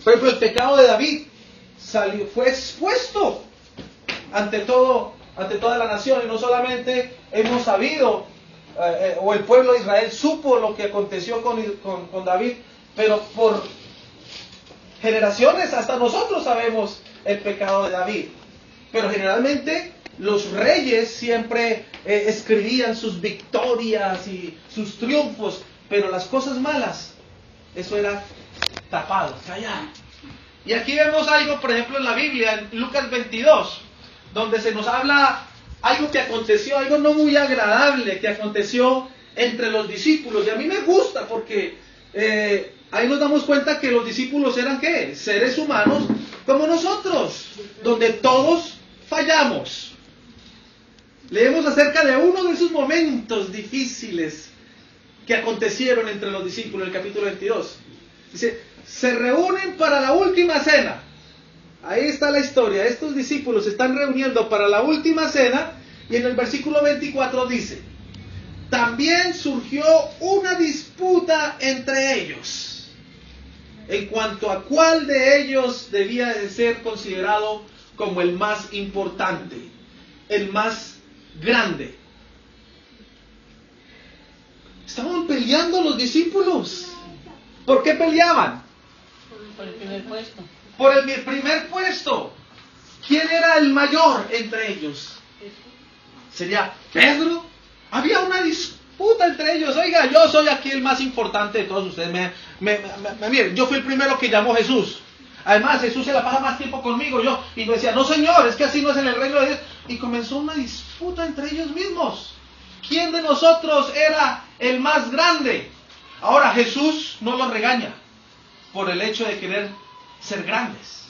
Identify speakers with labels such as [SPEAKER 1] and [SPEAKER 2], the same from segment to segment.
[SPEAKER 1] Por ejemplo, el pecado de David fue expuesto ante toda la nación, y no solamente hemos sabido, o el pueblo de Israel supo lo que aconteció con David, pero por generaciones hasta nosotros sabemos el pecado de David. Pero generalmente los reyes siempre escribían sus victorias y sus triunfos, pero las cosas malas, eso era tapado, callado. Y aquí vemos algo, por ejemplo, en la Biblia, en Lucas 22, donde se nos habla algo que aconteció, algo no muy agradable que aconteció entre los discípulos. Y a mí me gusta porque ahí nos damos cuenta que los discípulos eran ¿qué? Seres humanos como nosotros, donde todos fallamos. Leemos acerca de uno de esos momentos difíciles que acontecieron entre los discípulos en el capítulo 22. Dice, se reúnen para la última cena. Ahí está la historia. Estos discípulos se están reuniendo para la última cena, y en el versículo 24 dice, también surgió una disputa entre ellos en cuanto a cuál de ellos debía de ser considerado como el más importante, el más grande. Estaban peleando los discípulos. ¿Por qué peleaban?
[SPEAKER 2] Por el primer puesto.
[SPEAKER 1] Por el primer puesto. ¿Quién era el mayor entre ellos? ¿Sería Pedro? Había una disputa entre ellos. Oiga, yo soy aquí el más importante de todos ustedes. Miren, yo fui el primero que llamó Jesús. Además, Jesús se la pasa más tiempo conmigo. Y me decía, no señor, es que así no es en el reino de Dios. Y comenzó una disputa entre ellos mismos. ¿Quién de nosotros era el más grande? Ahora, Jesús no los regaña por el hecho de querer ser grandes.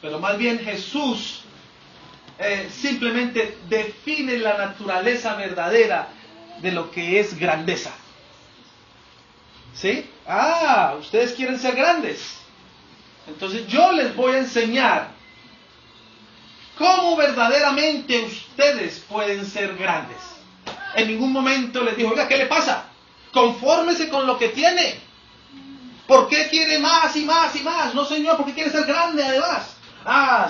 [SPEAKER 1] Pero más bien Jesús simplemente define la naturaleza verdadera de lo que es grandeza. ¿Sí? Ustedes quieren ser grandes. Entonces yo les voy a enseñar cómo verdaderamente ustedes pueden ser grandes. En ningún momento les dijo, oiga, ¿qué le pasa? Confórmese con lo que tiene. ¿Por qué quiere más y más y más? No, señor, porque quiere ser grande además.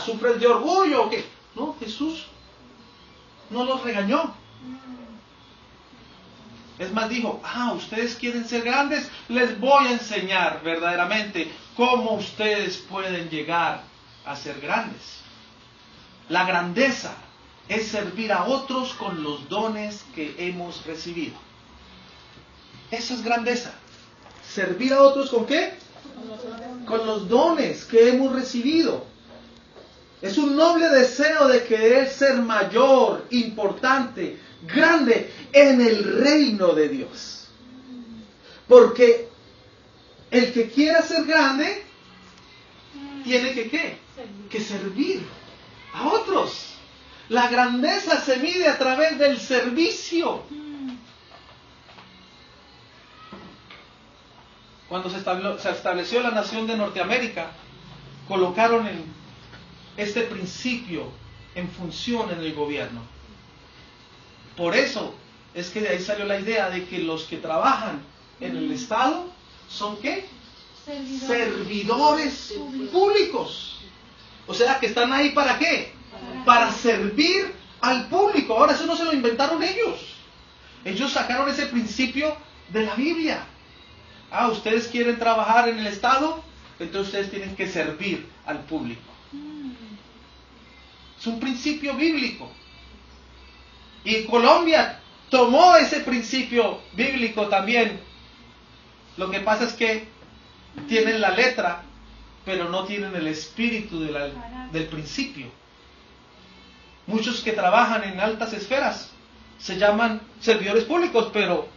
[SPEAKER 1] ¿Sufres de orgullo o qué? No, Jesús no los regañó. Es más, dijo, ustedes quieren ser grandes, les voy a enseñar verdaderamente cómo ustedes pueden llegar a ser grandes. La grandeza es servir a otros con los dones que hemos recibido. Eso es grandeza. ¿Servir a otros con qué? Con los dones que hemos recibido. Es un noble deseo de querer ser mayor, importante, grande en el reino de Dios. Porque el que quiera ser grande tiene que ¿qué? Que servir a otros. La grandeza se mide a través del servicio. Cuando se estableció la nación de Norteamérica, colocaron este principio en función en el gobierno. Por eso es que de ahí salió la idea de que los que trabajan en el Estado son ¿qué? Servidores públicos. O sea que están ahí ¿para qué? Para servir al público. Ahora eso no se lo inventaron ellos. Ellos sacaron ese principio de la Biblia. Ustedes quieren trabajar en el Estado, entonces ustedes tienen que servir al público. Es un principio bíblico. Y Colombia tomó ese principio bíblico también. Lo que pasa es que tienen la letra, pero no tienen el espíritu del principio. Muchos que trabajan en altas esferas se llaman servidores públicos, pero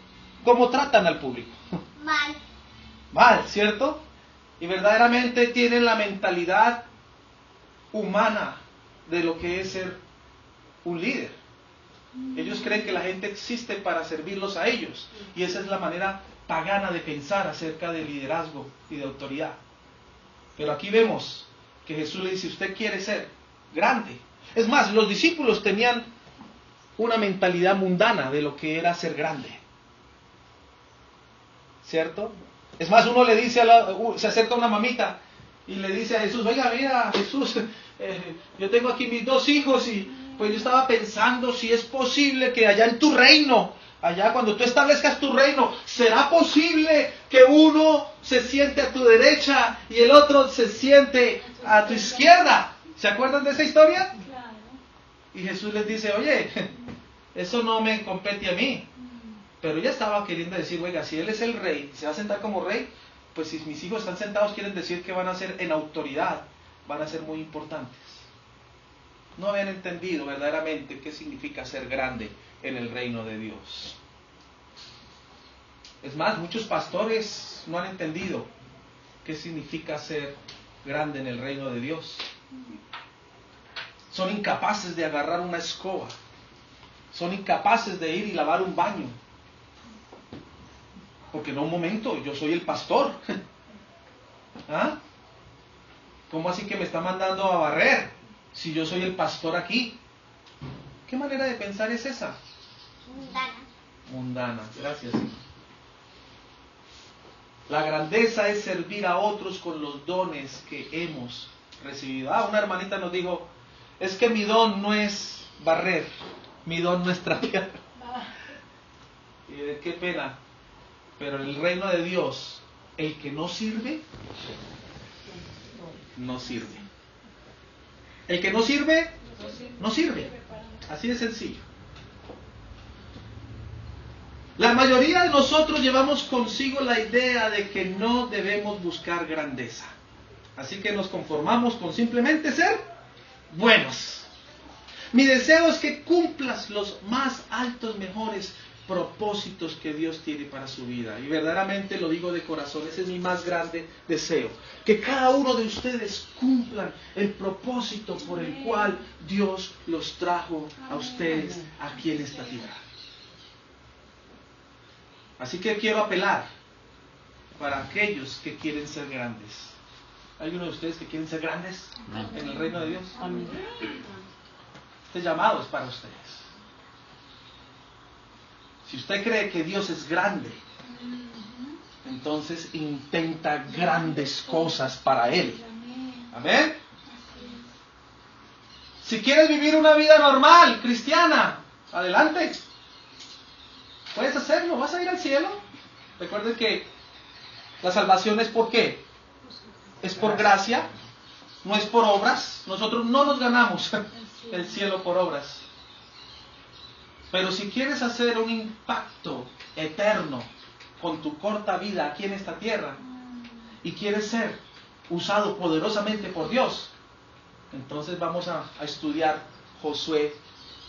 [SPEAKER 1] ¿cómo tratan al público? Mal, ¿cierto? Y verdaderamente tienen la mentalidad humana de lo que es ser un líder. Ellos creen que la gente existe para servirlos a ellos. Y esa es la manera pagana de pensar acerca de liderazgo y de autoridad. Pero aquí vemos que Jesús le dice, usted quiere ser grande. Es más, los discípulos tenían una mentalidad mundana de lo que era ser grande. ¿Cierto? Es más, uno le dice, se acerca a una mamita y le dice a Jesús, oiga, mira, Jesús, yo tengo aquí mis 2 hijos y pues yo estaba pensando si es posible que allá en tu reino, allá cuando tú establezcas tu reino, ¿será posible que uno se siente a tu derecha y el otro se siente a tu izquierda? ¿Se acuerdan de esa historia? Y Jesús les dice, oye, eso no me compete a mí. Pero ella estaba queriendo decir, oiga, si él es el rey, se va a sentar como rey, pues si mis hijos están sentados, quieren decir que van a ser en autoridad, van a ser muy importantes. No habían entendido verdaderamente qué significa ser grande en el reino de Dios. Es más, muchos pastores no han entendido qué significa ser grande en el reino de Dios. Son incapaces de agarrar una escoba. Son incapaces de ir y lavar un baño. Porque no, un momento, yo soy el pastor. ¿Ah? ¿Cómo así que me está mandando a barrer si yo soy el pastor aquí? ¿Qué manera de pensar es esa?
[SPEAKER 3] Mundana.
[SPEAKER 1] Mundana, gracias. La grandeza es servir a otros con los dones que hemos recibido. Una hermanita nos dijo, es que mi don no es barrer, mi don no es trapear. Y qué pena. Pero en el reino de Dios, el que no sirve, no sirve. El que no sirve, no sirve. Así de sencillo. La mayoría de nosotros llevamos consigo la idea de que no debemos buscar grandeza. Así que nos conformamos con simplemente ser buenos. Mi deseo es que cumplas los más altos, mejores propósitos que Dios tiene para su vida. Y verdaderamente lo digo de corazón, ese es mi más grande deseo. Que cada uno de ustedes cumplan el propósito por el cual Dios los trajo a ustedes aquí en esta tierra. Así que quiero apelar para aquellos que quieren ser grandes. ¿Hay alguno de ustedes que quieren ser grandes en el reino de Dios? Este llamado es para ustedes. Si usted cree que Dios es grande, entonces intenta grandes cosas para Él. Amén. Si quieres vivir una vida normal, cristiana, adelante. Puedes hacerlo, vas a ir al cielo. Recuerden que la salvación es ¿por qué? Es por gracia, no es por obras. Nosotros no nos ganamos el cielo por obras. Pero si quieres hacer un impacto eterno con tu corta vida aquí en esta tierra y quieres ser usado poderosamente por Dios, entonces vamos a estudiar Josué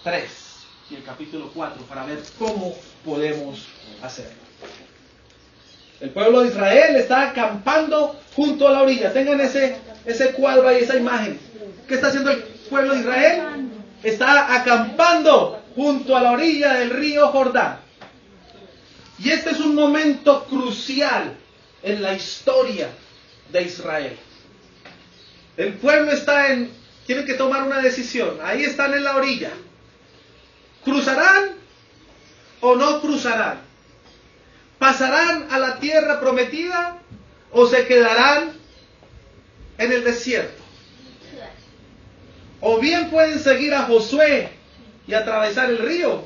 [SPEAKER 1] 3 y el capítulo 4 para ver cómo podemos hacerlo. El pueblo de Israel está acampando junto a la orilla. Tengan ese cuadro ahí, esa imagen. ¿Qué está haciendo el pueblo de Israel? Está acampando junto a la orilla del río Jordán. Y este es un momento crucial en la historia de Israel. El pueblo tiene que tomar una decisión. Ahí están en la orilla. ¿Cruzarán o no cruzarán? ¿Pasarán a la tierra prometida o se quedarán en el desierto? O bien pueden seguir a Josué y atravesar el río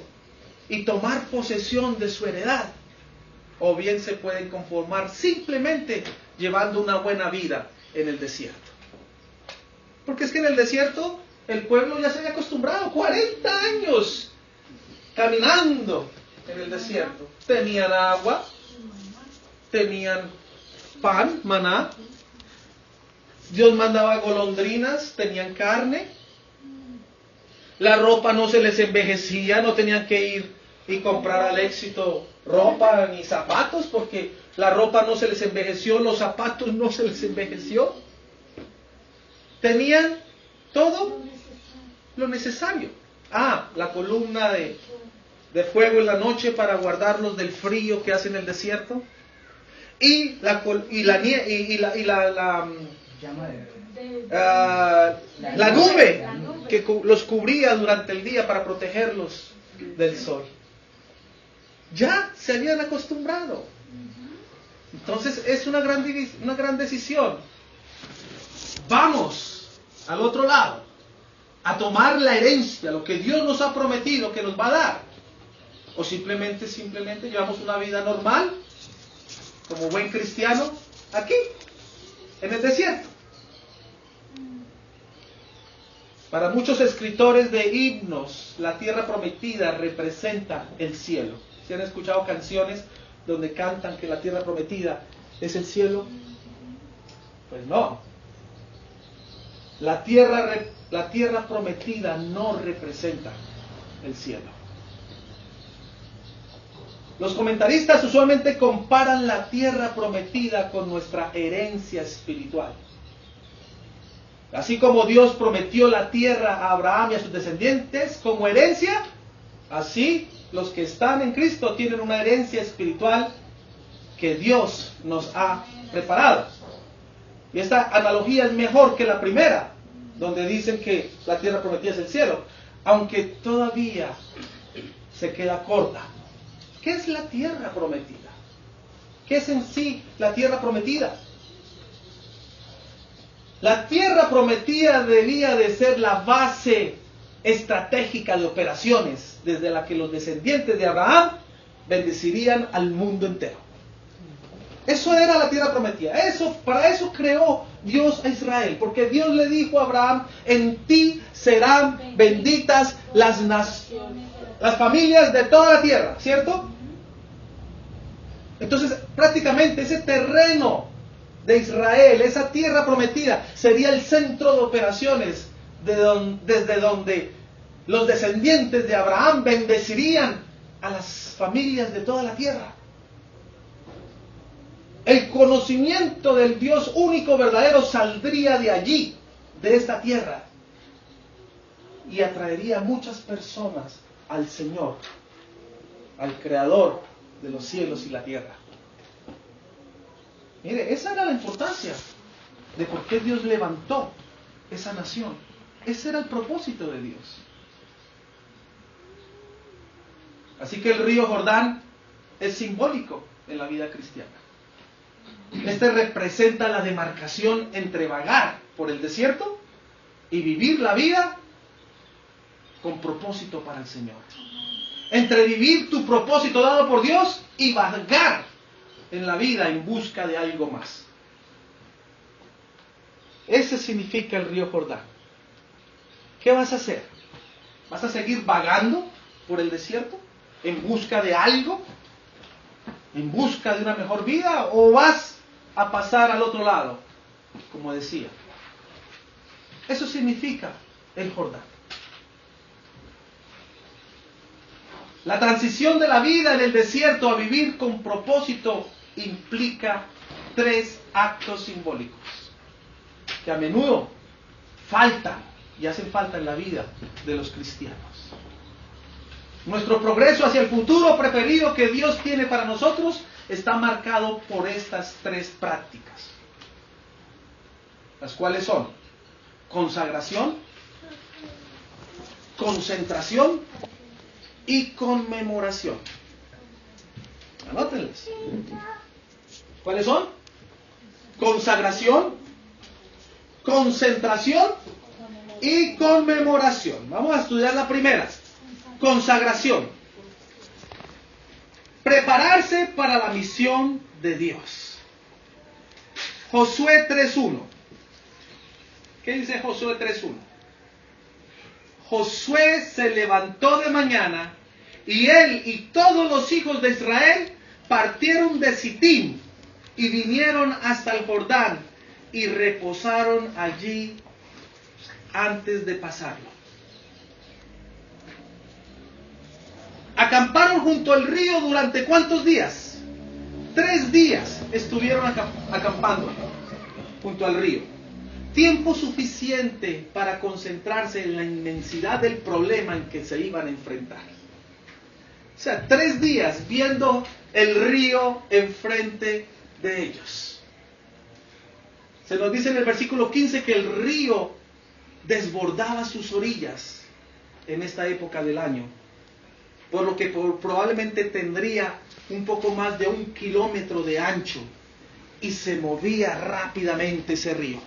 [SPEAKER 1] y tomar posesión de su heredad, o bien se pueden conformar simplemente llevando una buena vida en el desierto. Porque es que en el desierto el pueblo ya se había acostumbrado, 40 años caminando en el desierto. Tenían agua, tenían pan, maná, Dios mandaba golondrinas, tenían carne. La ropa no se les envejecía, no tenían que ir y comprar al Éxito ropa ni zapatos, porque la ropa no se les envejeció, los zapatos no se les envejeció. Tenían todo lo necesario. La columna de fuego en la noche para guardarlos del frío que hace en el desierto. Y la nube que los cubría durante el día para protegerlos del sol. Ya se habían acostumbrado. Entonces es una gran decisión. vamos al otro lado a tomar la herencia, lo que Dios nos ha prometido que nos va a dar, o simplemente llevamos una vida normal como buen cristiano aquí en el desierto. Para muchos escritores de himnos, la tierra prometida representa el cielo. ¿Se han escuchado canciones donde cantan que la tierra prometida es el cielo? Pues no. La tierra prometida no representa el cielo. Los comentaristas usualmente comparan la tierra prometida con nuestra herencia espiritual. Así como Dios prometió la tierra a Abraham y a sus descendientes como herencia, así los que están en Cristo tienen una herencia espiritual que Dios nos ha preparado. Y esta analogía es mejor que la primera, donde dicen que la tierra prometida es el cielo, aunque todavía se queda corta. ¿Qué es la tierra prometida? ¿Qué es en sí la tierra prometida? La tierra prometida debía de ser la base estratégica de operaciones desde la que los descendientes de Abraham bendecirían al mundo entero. Eso era la tierra prometida. Para eso creó Dios a Israel, porque Dios le dijo a Abraham: en ti serán benditas las familias de toda la tierra, ¿cierto? Entonces, prácticamente ese terreno de Israel, esa tierra prometida, sería el centro de operaciones desde donde los descendientes de Abraham bendecirían a las familias de toda la tierra. El conocimiento del Dios único verdadero saldría de allí, de esta tierra, y atraería a muchas personas al Señor, al Creador de los cielos y la tierra. Mire, esa era la importancia de por qué Dios levantó esa nación. Ese era el propósito de Dios. Así que el río Jordán es simbólico en la vida cristiana. Este representa la demarcación entre vagar por el desierto y vivir la vida con propósito para el Señor. Entre vivir tu propósito dado por Dios y vagar en la vida en busca de algo más. Ese significa el río Jordán. ¿Qué vas a hacer? ¿Vas a seguir vagando por el desierto en busca de algo? ¿En busca de una mejor vida? ¿O vas a pasar al otro lado? Como decía. Eso significa el Jordán. La transición de la vida en el desierto a vivir con propósito implica 3 actos simbólicos que a menudo faltan y hacen falta en la vida de los cristianos. Nuestro progreso hacia el futuro preferido que Dios tiene para nosotros está marcado por estas 3 prácticas, las cuales son consagración, concentración y conmemoración. Anótenlas. ¿Cuáles son? Consagración, concentración y conmemoración. Vamos a estudiar la primera. Consagración. Prepararse para la misión de Dios. Josué 3:1. ¿Qué dice Josué 3:1? Josué se levantó de mañana y él y todos los hijos de Israel partieron de Sitín y vinieron hasta el Jordán y reposaron allí antes de pasarlo. Acamparon junto al río durante ¿cuántos días? 3 días estuvieron acampando junto al río. Tiempo suficiente para concentrarse en la inmensidad del problema en que se iban a enfrentar. O sea, 3 días viendo el río enfrente de ellos. Se nos dice en el versículo 15 que el río desbordaba sus orillas en esta época del año, por lo que probablemente tendría un poco más de 1 kilómetro de ancho y se movía rápidamente ese río.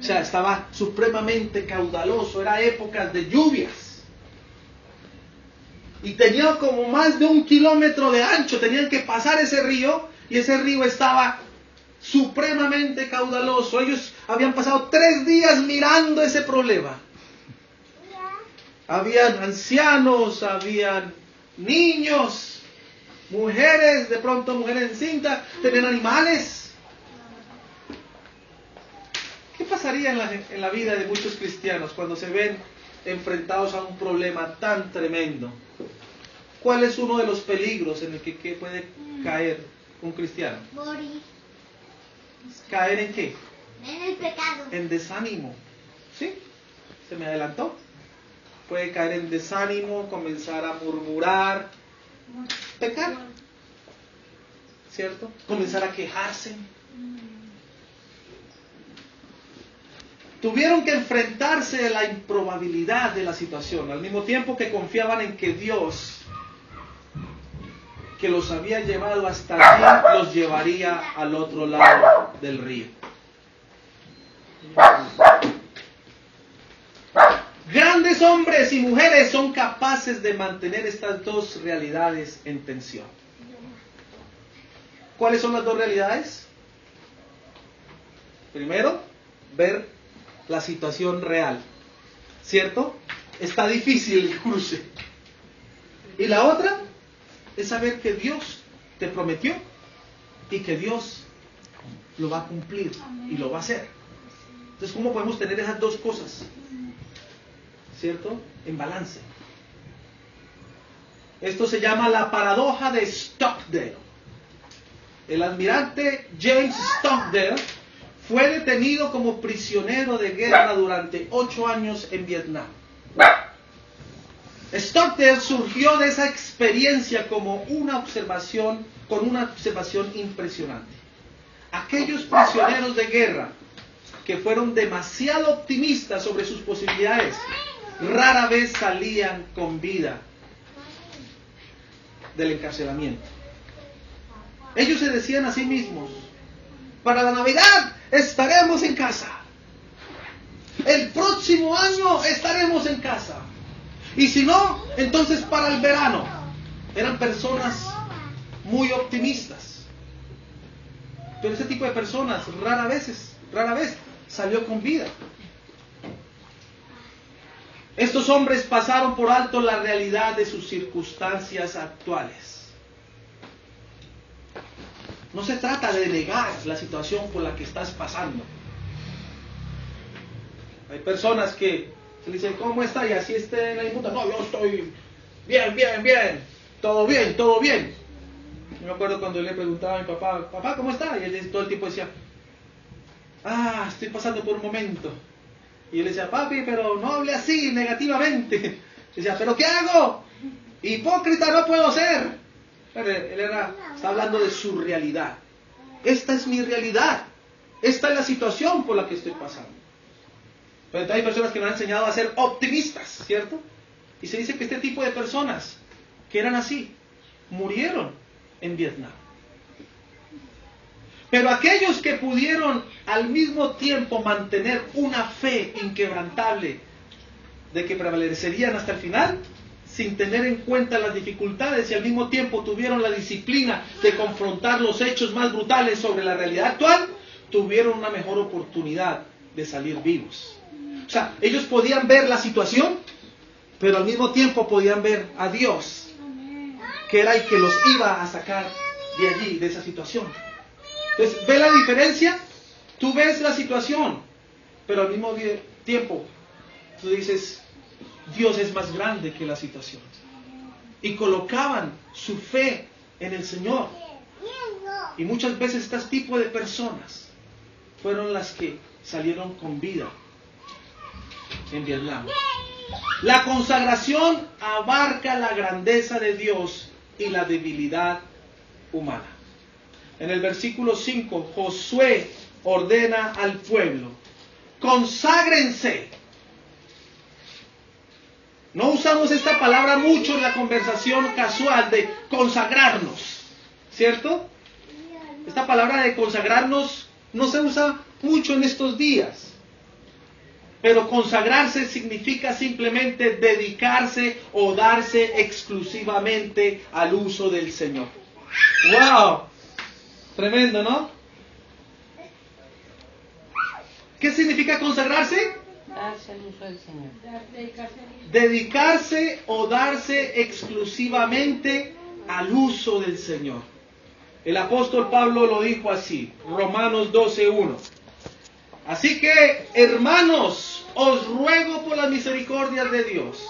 [SPEAKER 1] O sea, estaba supremamente caudaloso, era épocas de lluvias. Y tenía como más de 1 kilómetro de ancho, tenían que pasar ese río, y ese río estaba supremamente caudaloso. Ellos habían pasado 3 días mirando ese problema. Habían ancianos, habían niños, mujeres, de pronto mujeres encintas, tenían animales. ¿Qué pasaría en la vida de muchos cristianos cuando se ven enfrentados a un problema tan tremendo? ¿Cuál es uno de los peligros en el que puede caer un cristiano?
[SPEAKER 3] Morir.
[SPEAKER 1] ¿Caer en qué?
[SPEAKER 3] En el pecado.
[SPEAKER 1] En desánimo. ¿Sí? Se me adelantó. Puede caer en desánimo, comenzar a murmurar, pecar. ¿Cierto? Comenzar a quejarse. Tuvieron que enfrentarse a la improbabilidad de la situación, al mismo tiempo que confiaban en que Dios, que los había llevado hasta allí, los llevaría al otro lado del río. Grandes hombres y mujeres son capaces de mantener estas dos realidades en tensión. ¿Cuáles son las dos realidades? Primero, ver la situación real, ¿cierto? Está difícil el cruce. Y la otra es saber que Dios te prometió y que Dios lo va a cumplir y lo va a hacer. Entonces, ¿cómo podemos tener esas dos cosas? ¿Cierto? En balance. Esto se llama la paradoja de Stockdale. El almirante James Stockdale fue detenido como prisionero de guerra durante 8 años en Vietnam. Stockdale surgió de esa experiencia con una observación impresionante. Aquellos prisioneros de guerra que fueron demasiado optimistas sobre sus posibilidades, rara vez salían con vida del encarcelamiento. Ellos se decían a sí mismos: para la Navidad estaremos en casa. El próximo año estaremos en casa. Y si no, entonces para el verano. Eran personas muy optimistas. Pero ese tipo de personas rara vez salió con vida. Estos hombres pasaron por alto la realidad de sus circunstancias actuales. No se trata de negar la situación por la que estás pasando. Hay personas que se dicen: ¿cómo está? Y así esté en la inmuta. No, yo estoy bien. Todo bien. Yo me acuerdo cuando le preguntaba a mi papá, ¿cómo está? Y él todo el tiempo decía: estoy pasando por un momento. Y él decía: papi, pero no hable así, negativamente. Decía: ¿pero qué hago? Hipócrita no puedo ser. Pero él está hablando de su realidad. Esta es mi realidad. Esta es la situación por la que estoy pasando. Pero hay personas que nos han enseñado a ser optimistas, ¿cierto? Y se dice que este tipo de personas que eran así, murieron en Vietnam. Pero aquellos que pudieron al mismo tiempo mantener una fe inquebrantable de que prevalecerían hasta el final, sin tener en cuenta las dificultades, y al mismo tiempo tuvieron la disciplina de confrontar los hechos más brutales sobre la realidad actual, tuvieron una mejor oportunidad de salir vivos. O sea, ellos podían ver la situación, pero al mismo tiempo podían ver a Dios, que era el que los iba a sacar de allí, de esa situación. Entonces, ¿ve la diferencia? Tú ves la situación, pero al mismo tiempo tú dices: Dios es más grande que la situación. Y colocaban su fe en el Señor. Y muchas veces este tipo de personas fueron las que salieron con vida en Vietnam. La consagración abarca la grandeza de Dios y la debilidad humana. En el versículo 5, Josué ordena al pueblo: conságrense. No usamos esta palabra mucho en la conversación casual de consagrarnos, ¿cierto? Esta palabra de consagrarnos no se usa mucho en estos días. Pero consagrarse significa simplemente dedicarse o darse exclusivamente al uso del Señor. ¡Wow! Tremendo, ¿no? ¿Qué significa consagrarse?
[SPEAKER 2] Darse al uso del Señor.
[SPEAKER 1] Dedicarse o darse exclusivamente al uso del Señor. El apóstol Pablo lo dijo así, Romanos 12:1. Así que, hermanos, os ruego por las misericordias de Dios,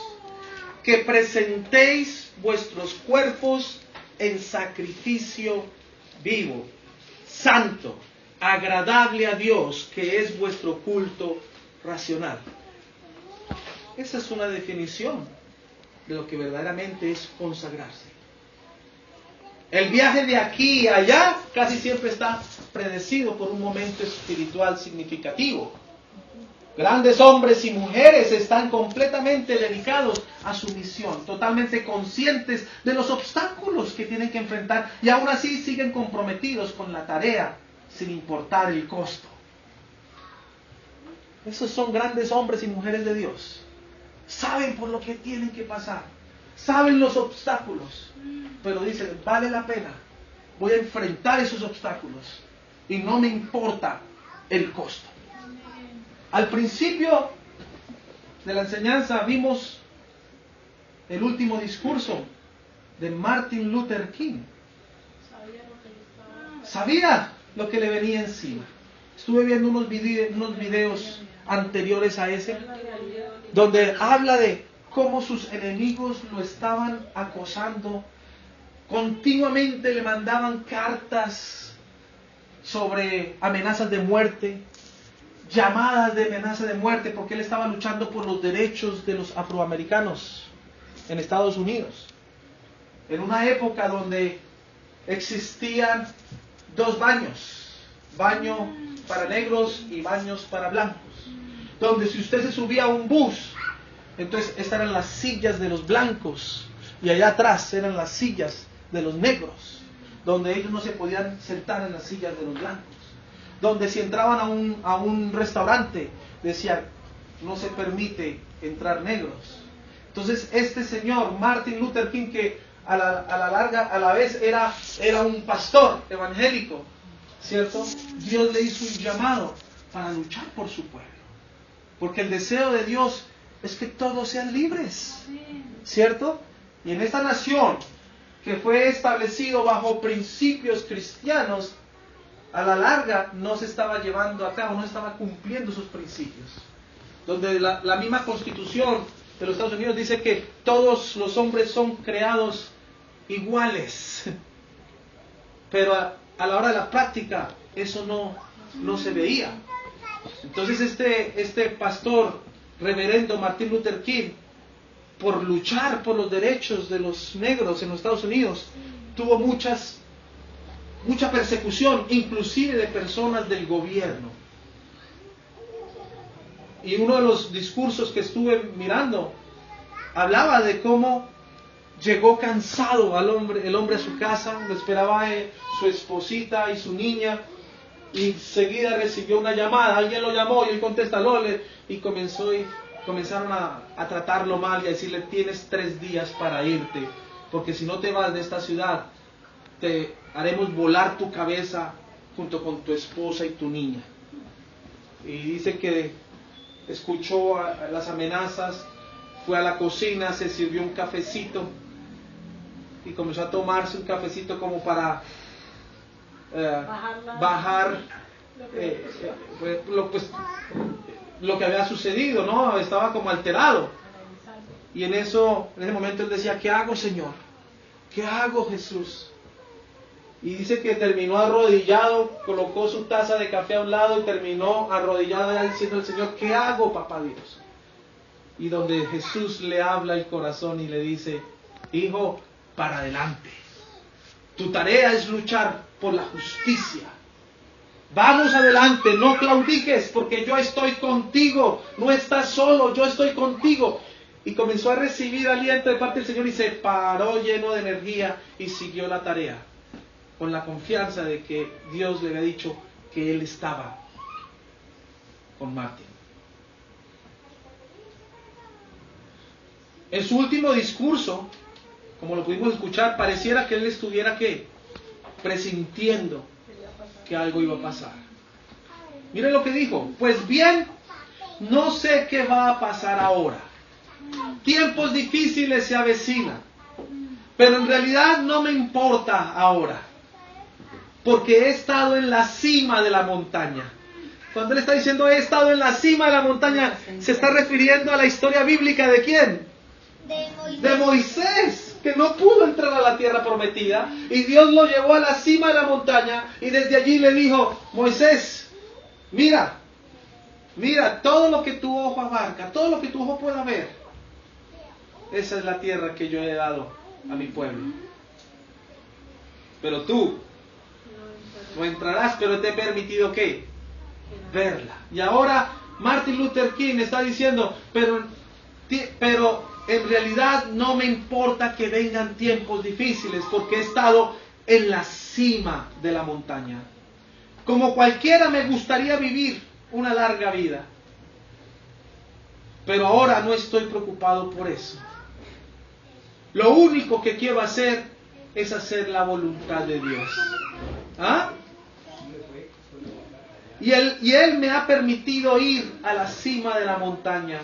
[SPEAKER 1] que presentéis vuestros cuerpos en sacrificio vivo, santo, agradable a Dios, que es vuestro culto racional. Esa es una definición de lo que verdaderamente es consagrarse. El viaje de aquí a allá casi siempre está predecido por un momento espiritual significativo. Grandes hombres y mujeres están completamente dedicados a su misión, totalmente conscientes de los obstáculos que tienen que enfrentar y aún así siguen comprometidos con la tarea sin importar el costo. Esos son grandes hombres y mujeres de Dios. Saben por lo que tienen que pasar. Saben los obstáculos. Pero dicen, vale la pena. Voy a enfrentar esos obstáculos. Y no me importa el costo. Al principio de la enseñanza vimos el último discurso de Martin Luther King. Sabía lo que le venía encima. Estuve viendo unos videos anteriores a ese, donde habla de cómo sus enemigos lo estaban acosando. Continuamente le mandaban cartas sobre amenazas de muerte, llamadas de amenaza de muerte, porque él estaba luchando por los derechos de los afroamericanos en Estados Unidos. En una época donde existían dos baños, baño para negros y baños para blancos, donde si usted se subía a un bus, entonces estas eran las sillas de los blancos y allá atrás eran las sillas de los negros, donde ellos no se podían sentar en las sillas de los blancos, donde si entraban a un restaurante decían no se permite entrar negros. Entonces este señor Martin Luther King, que a la vez era un pastor evangélico, ¿cierto? Dios le hizo un llamado para luchar por su pueblo, porque el deseo de Dios es que todos sean libres, ¿cierto? Y en esta nación que fue establecido bajo principios cristianos, a la larga no se estaba llevando a cabo, no estaba cumpliendo sus principios. Donde la misma Constitución de los Estados Unidos dice que todos los hombres son creados iguales. Pero a la hora de la práctica eso no se veía. Entonces este pastor, reverendo Martin Luther King, por luchar por los derechos de los negros en los Estados Unidos, tuvo mucha persecución, inclusive de personas del gobierno. Y uno de los discursos que estuve mirando hablaba de cómo llegó cansado el hombre a su casa, lo esperaba su esposita y su niña, y seguida recibió una llamada, alguien lo llamó y él contesta, Lole, y comenzaron a tratarlo mal y a decirle, tienes 3 días para irte, porque si no te vas de esta ciudad, te haremos volar tu cabeza junto con tu esposa y tu niña. Y dice que escuchó las amenazas, fue a la cocina, se sirvió un cafecito y comenzó a tomarse un cafecito como para bajar lo que había sucedido, ¿no? Estaba como alterado. Y en ese momento él decía, ¿qué hago, Señor? ¿Qué hago, Jesús? Y dice que terminó arrodillado, colocó su taza de café a un lado y terminó arrodillado ya diciendo al Señor, ¿qué hago, papá Dios? Y donde Jesús le habla el corazón y le dice, hijo, para adelante. Tu tarea es luchar por la justicia. Vamos adelante, no claudiques, porque yo estoy contigo. No estás solo, yo estoy contigo. Y comenzó a recibir aliento de parte del Señor y se paró lleno de energía y siguió la tarea, con la confianza de que Dios le había dicho que Él estaba con Martín. En su último discurso, como lo pudimos escuchar, pareciera que él estuviera ¿qué? Presintiendo que algo iba a pasar. Miren lo que dijo. Pues bien, no sé qué va a pasar ahora. Tiempos difíciles se avecinan. Pero en realidad no me importa ahora. Porque he estado en la cima de la montaña. Cuando él está diciendo he estado en la cima de la montaña, se está refiriendo a la historia bíblica ¿de quién? De Moisés, que no pudo entrar a la tierra prometida. Y Dios lo llevó a la cima de la montaña. Y desde allí le dijo, Moisés, mira, todo lo que tu ojo abarca, todo lo que tu ojo pueda ver, esa es la tierra que yo he dado a mi pueblo. Pero tú no entrarás, pero te he permitido ¿qué? Verla. Y ahora Martin Luther King está diciendo, pero en realidad no me importa que vengan tiempos difíciles, porque he estado en la cima de la montaña. Como cualquiera me gustaría vivir una larga vida, pero ahora no estoy preocupado por eso. Lo único que quiero hacer es hacer la voluntad de Dios. ¿Ah? Y él me ha permitido ir a la cima de la montaña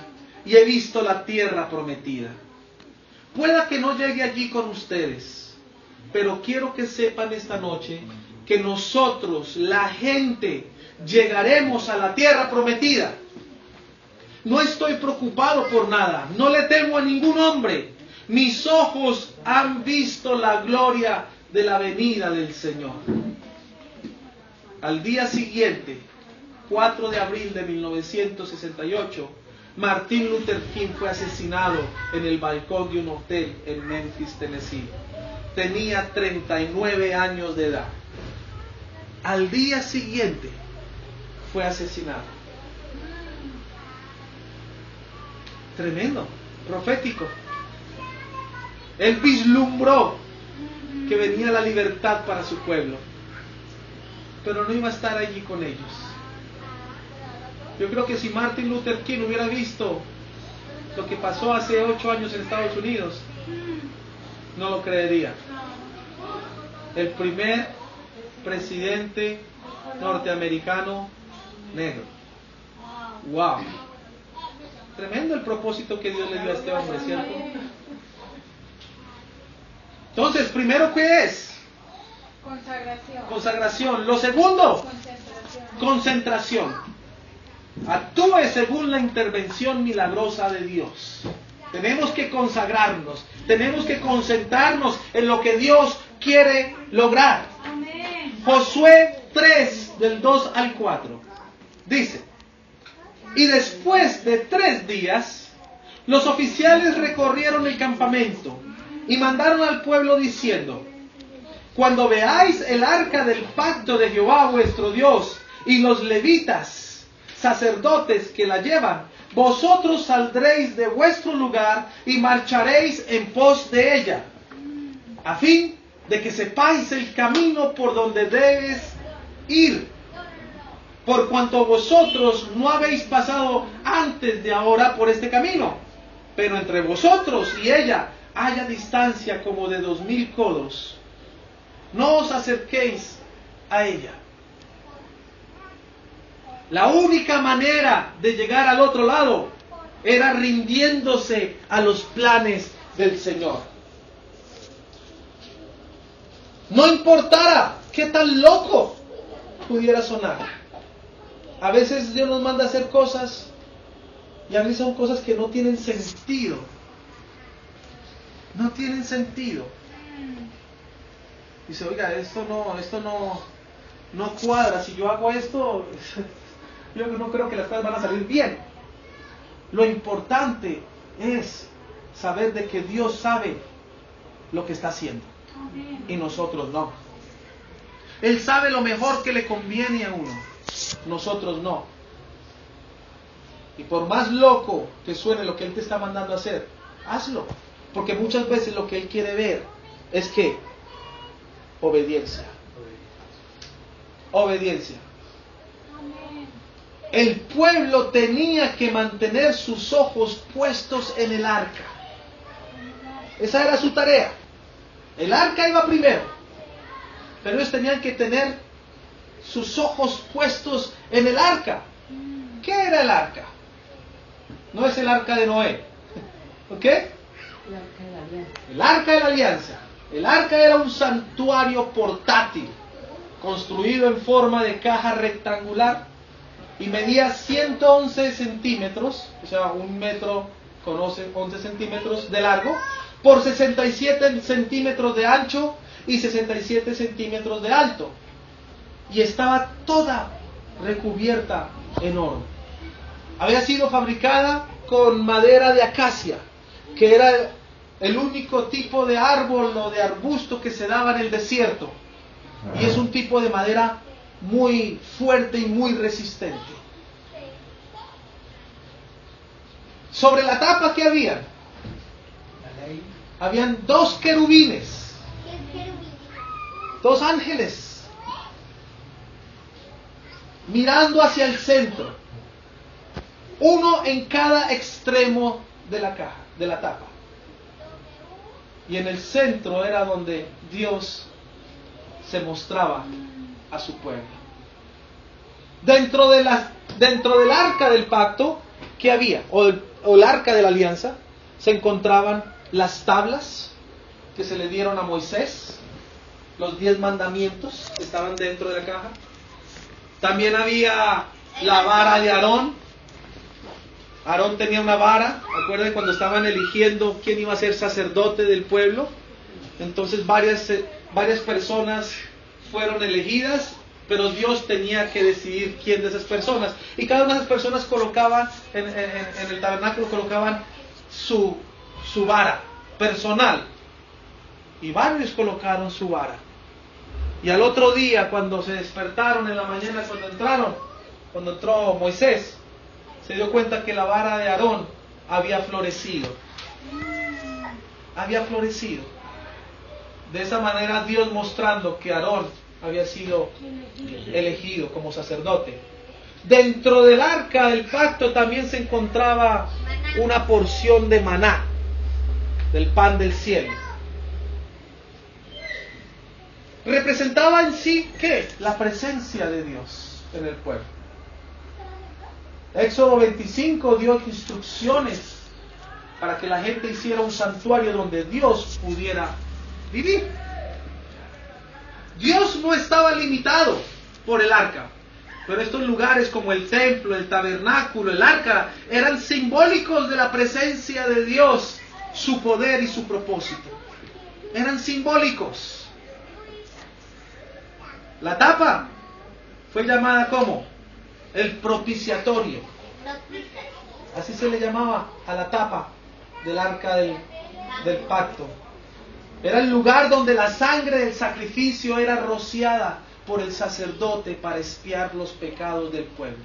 [SPEAKER 1] y he visto la tierra prometida. Pueda que no llegue allí con ustedes, pero quiero que sepan esta noche que nosotros, la gente, llegaremos a la tierra prometida. No estoy preocupado por nada, no le temo a ningún hombre. Mis ojos han visto la gloria de la venida del Señor. Al día siguiente, 4 de abril de 1968, Martin Luther King fue asesinado en el balcón de un hotel en Memphis, Tennessee. Tenía 39 años de edad. Al día siguiente fue asesinado. Tremendo, profético. Él vislumbró que venía la libertad para su pueblo, pero no iba a estar allí con ellos. Yo creo que si Martin Luther King hubiera visto lo que pasó hace 8 años en Estados Unidos, no lo creería. El primer presidente norteamericano negro. ¡Wow! Tremendo el propósito que Dios le dio a este hombre, ¿cierto? Entonces, primero, ¿qué es? Consagración. Lo segundo, concentración. Actúe según la intervención milagrosa de Dios. Tenemos que consagrarnos, tenemos que concentrarnos en lo que Dios quiere lograr. Amén. Josué 3, del 2 al 4, dice: y después de 3 días, los oficiales recorrieron el campamento y mandaron al pueblo diciendo: cuando veáis el arca del pacto de Jehová vuestro Dios y los levitas, sacerdotes que la llevan, vosotros saldréis de vuestro lugar y marcharéis en pos de ella, a fin de que sepáis el camino por donde debes ir, por cuanto vosotros no habéis pasado antes de ahora por este camino, pero entre vosotros y ella haya distancia como de 2000 codos. No os acerquéis a ella. La única manera de llegar al otro lado era rindiéndose a los planes del Señor. No importara qué tan loco pudiera sonar. A veces Dios nos manda a hacer cosas y a veces son cosas que no tienen sentido. No tienen sentido. Dice, oiga, esto no cuadra. Si yo hago esto, yo no creo que las cosas van a salir bien. Lo importante es saber de que Dios sabe lo que está haciendo y nosotros no. Él sabe lo mejor que le conviene a uno, nosotros no. Y por más loco que suene lo que Él te está mandando a hacer, hazlo, porque muchas veces lo que Él quiere ver es que obediencia. Obediencia. El pueblo tenía que mantener sus ojos puestos en el arca. Esa era su tarea. El arca iba primero, pero ellos tenían que tener sus ojos puestos en el arca. ¿Qué era el arca? No es el arca de Noé. ¿Ok? El arca de la alianza. El arca era un santuario portátil, construido en forma de caja rectangular, y medía 111 centímetros, o sea, 1 metro con 11 centímetros de largo, por 67 centímetros de ancho y 67 centímetros de alto. Y estaba toda recubierta en oro. Había sido fabricada con madera de acacia, que era el único tipo de árbol o de arbusto que se daba en el desierto. Y es un tipo de madera muy fuerte y muy resistente. Sobre la tapa, ¿qué había? Habían 2 querubines, 2 ángeles, mirando hacia el centro, uno en cada extremo de la caja, de la tapa. Y en el centro era donde Dios se mostraba a su pueblo. Dentro del arca del pacto, ¿qué había? O el arca de la alianza, se encontraban las tablas que se le dieron a Moisés, los 10 mandamientos que estaban dentro de la caja. También había la vara de Aarón. Aarón tenía una vara. Acuérdense cuando estaban eligiendo quién iba a ser sacerdote del pueblo. Entonces varias personas fueron elegidas, pero Dios tenía que decidir quién de esas personas. Y cada una de esas personas colocaban en el tabernáculo, colocaban su vara personal. Y varios colocaron su vara. Y al otro día, cuando se despertaron en la mañana, cuando entró Moisés, se dio cuenta que la vara de Aarón había florecido. Había florecido. De esa manera Dios mostrando que Aarón había sido elegido como sacerdote. Dentro del arca del pacto también se encontraba una porción de maná, del pan del cielo. Representaba en sí, ¿qué? La presencia de Dios en el pueblo. Éxodo 25 dio instrucciones para que la gente hiciera un santuario donde Dios pudiera vivir. Dios no estaba limitado por el arca, pero estos lugares como el templo, el tabernáculo, el arca, eran simbólicos de la presencia de Dios, su poder y su propósito. Eran simbólicos. La tapa fue llamada como el propiciatorio. Así se le llamaba a la tapa del arca del pacto. Era el lugar donde la sangre del sacrificio era rociada por el sacerdote para expiar los pecados del pueblo.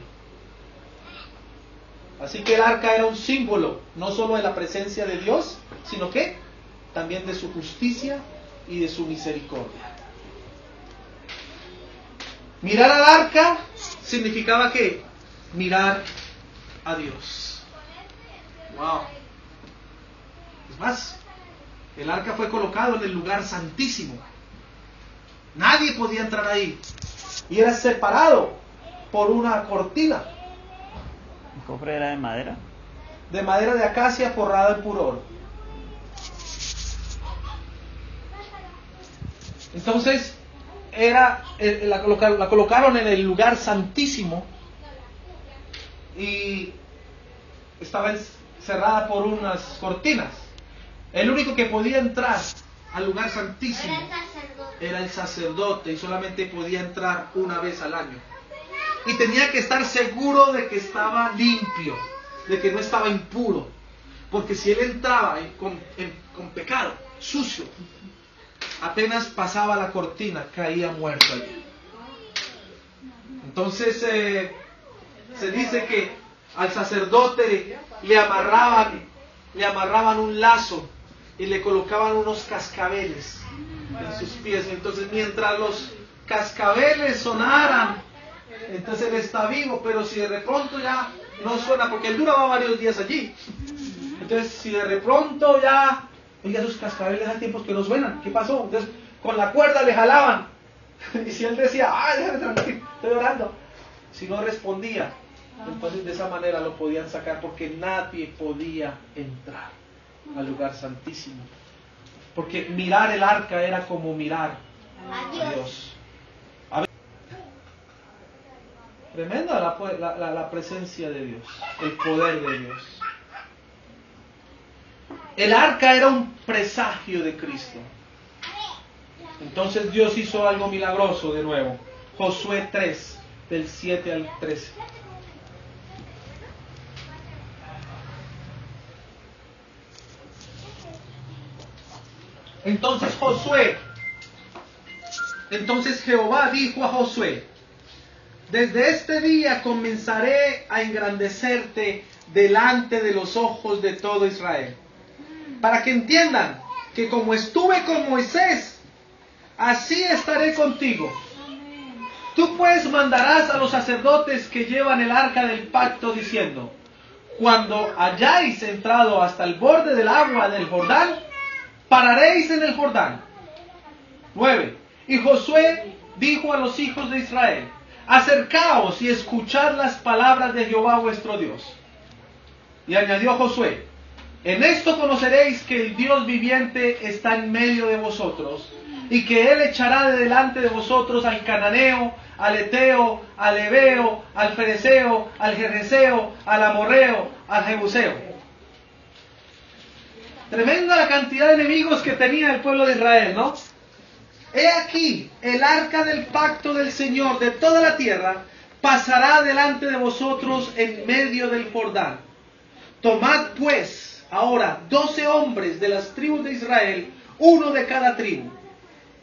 [SPEAKER 1] Así que el arca era un símbolo no solo de la presencia de Dios, sino que también de su justicia y de su misericordia. Mirar al arca significaba que mirar a Dios. Wow. Es más, el arca fue colocado en el lugar santísimo. Nadie podía entrar ahí. Y era separado por una cortina.
[SPEAKER 3] ¿El cofre era de madera?
[SPEAKER 1] De madera de acacia forrada en puro oro. Entonces, la colocaron en el lugar santísimo y estaba cerrada por unas cortinas. El único que podía entrar al lugar santísimo era el sacerdote y solamente podía entrar una vez al año. Y tenía que estar seguro de que estaba limpio, de que no estaba impuro. Porque si él entraba con pecado, sucio, apenas pasaba la cortina, caía muerto allí. Entonces se dice que al sacerdote le amarraban un lazo y le colocaban unos cascabeles en sus pies. Entonces mientras los cascabeles sonaran, entonces él está vivo, pero si de pronto ya no suena, porque él duraba varios días allí. Entonces si de pronto ya Oiga, esos cascabeles hay tiempos que no suenan. ¿Qué pasó? Entonces, con la cuerda le jalaban. Y si él decía, ¡ay, déjame tranquilo, estoy orando! Si no respondía, entonces de esa manera lo podían sacar porque nadie podía entrar al lugar santísimo. Porque mirar el arca era como mirar a Dios. Tremenda la presencia de Dios, el poder de Dios. El arca era un presagio de Cristo. Entonces Dios hizo algo milagroso de nuevo. Josué 3, del 7 al 13. Entonces Jehová dijo a Josué: desde este día comenzaré a engrandecerte delante de los ojos de todo Israel, para que entiendan que como estuve con Moisés, así estaré contigo. Tú pues mandarás a los sacerdotes que llevan el arca del pacto diciendo: cuando hayáis entrado hasta el borde del agua del Jordán, pararéis en el Jordán. 9. Y Josué dijo a los hijos de Israel: acercaos y escuchad las palabras de Jehová vuestro Dios. Y añadió Josué: en esto conoceréis que el Dios viviente está en medio de vosotros, y que Él echará de delante de vosotros al cananeo, al eteo, al heveo, al fereceo, al jerjeseo, al amorreo, al jebuseo. Tremenda la cantidad de enemigos que tenía el pueblo de Israel, ¿no? He aquí, el arca del pacto del Señor de toda la tierra pasará delante de vosotros en medio del Jordán. Tomad pues ahora 12 hombres de las tribus de Israel, uno de cada tribu.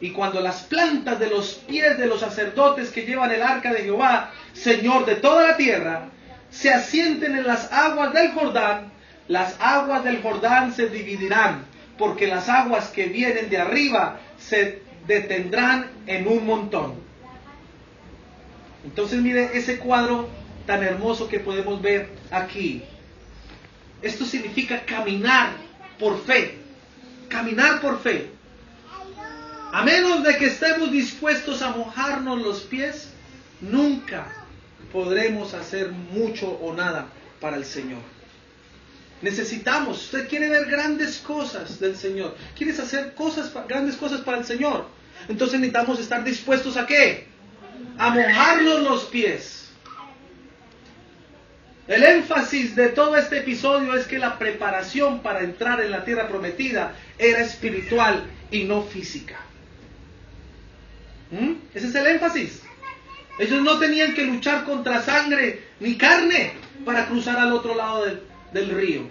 [SPEAKER 1] Y cuando las plantas de los pies de los sacerdotes que llevan el arca de Jehová, Señor de toda la tierra, se asienten en las aguas del Jordán, las aguas del Jordán se dividirán, porque las aguas que vienen de arriba se detendrán en un montón. Entonces mire ese cuadro tan hermoso que podemos ver aquí. Esto significa caminar por fe. Caminar por fe. A menos de que estemos dispuestos a mojarnos los pies, nunca podremos hacer mucho o nada para el Señor. Necesitamos, usted quiere ver grandes cosas del Señor, quieres hacer grandes cosas para el Señor, entonces necesitamos estar dispuestos ¿a qué? A mojarnos los pies. El énfasis de todo este episodio es que la preparación para entrar en la tierra prometida era espiritual y no física. Ese es el énfasis. Ellos no tenían que luchar contra sangre ni carne para cruzar al otro lado del río.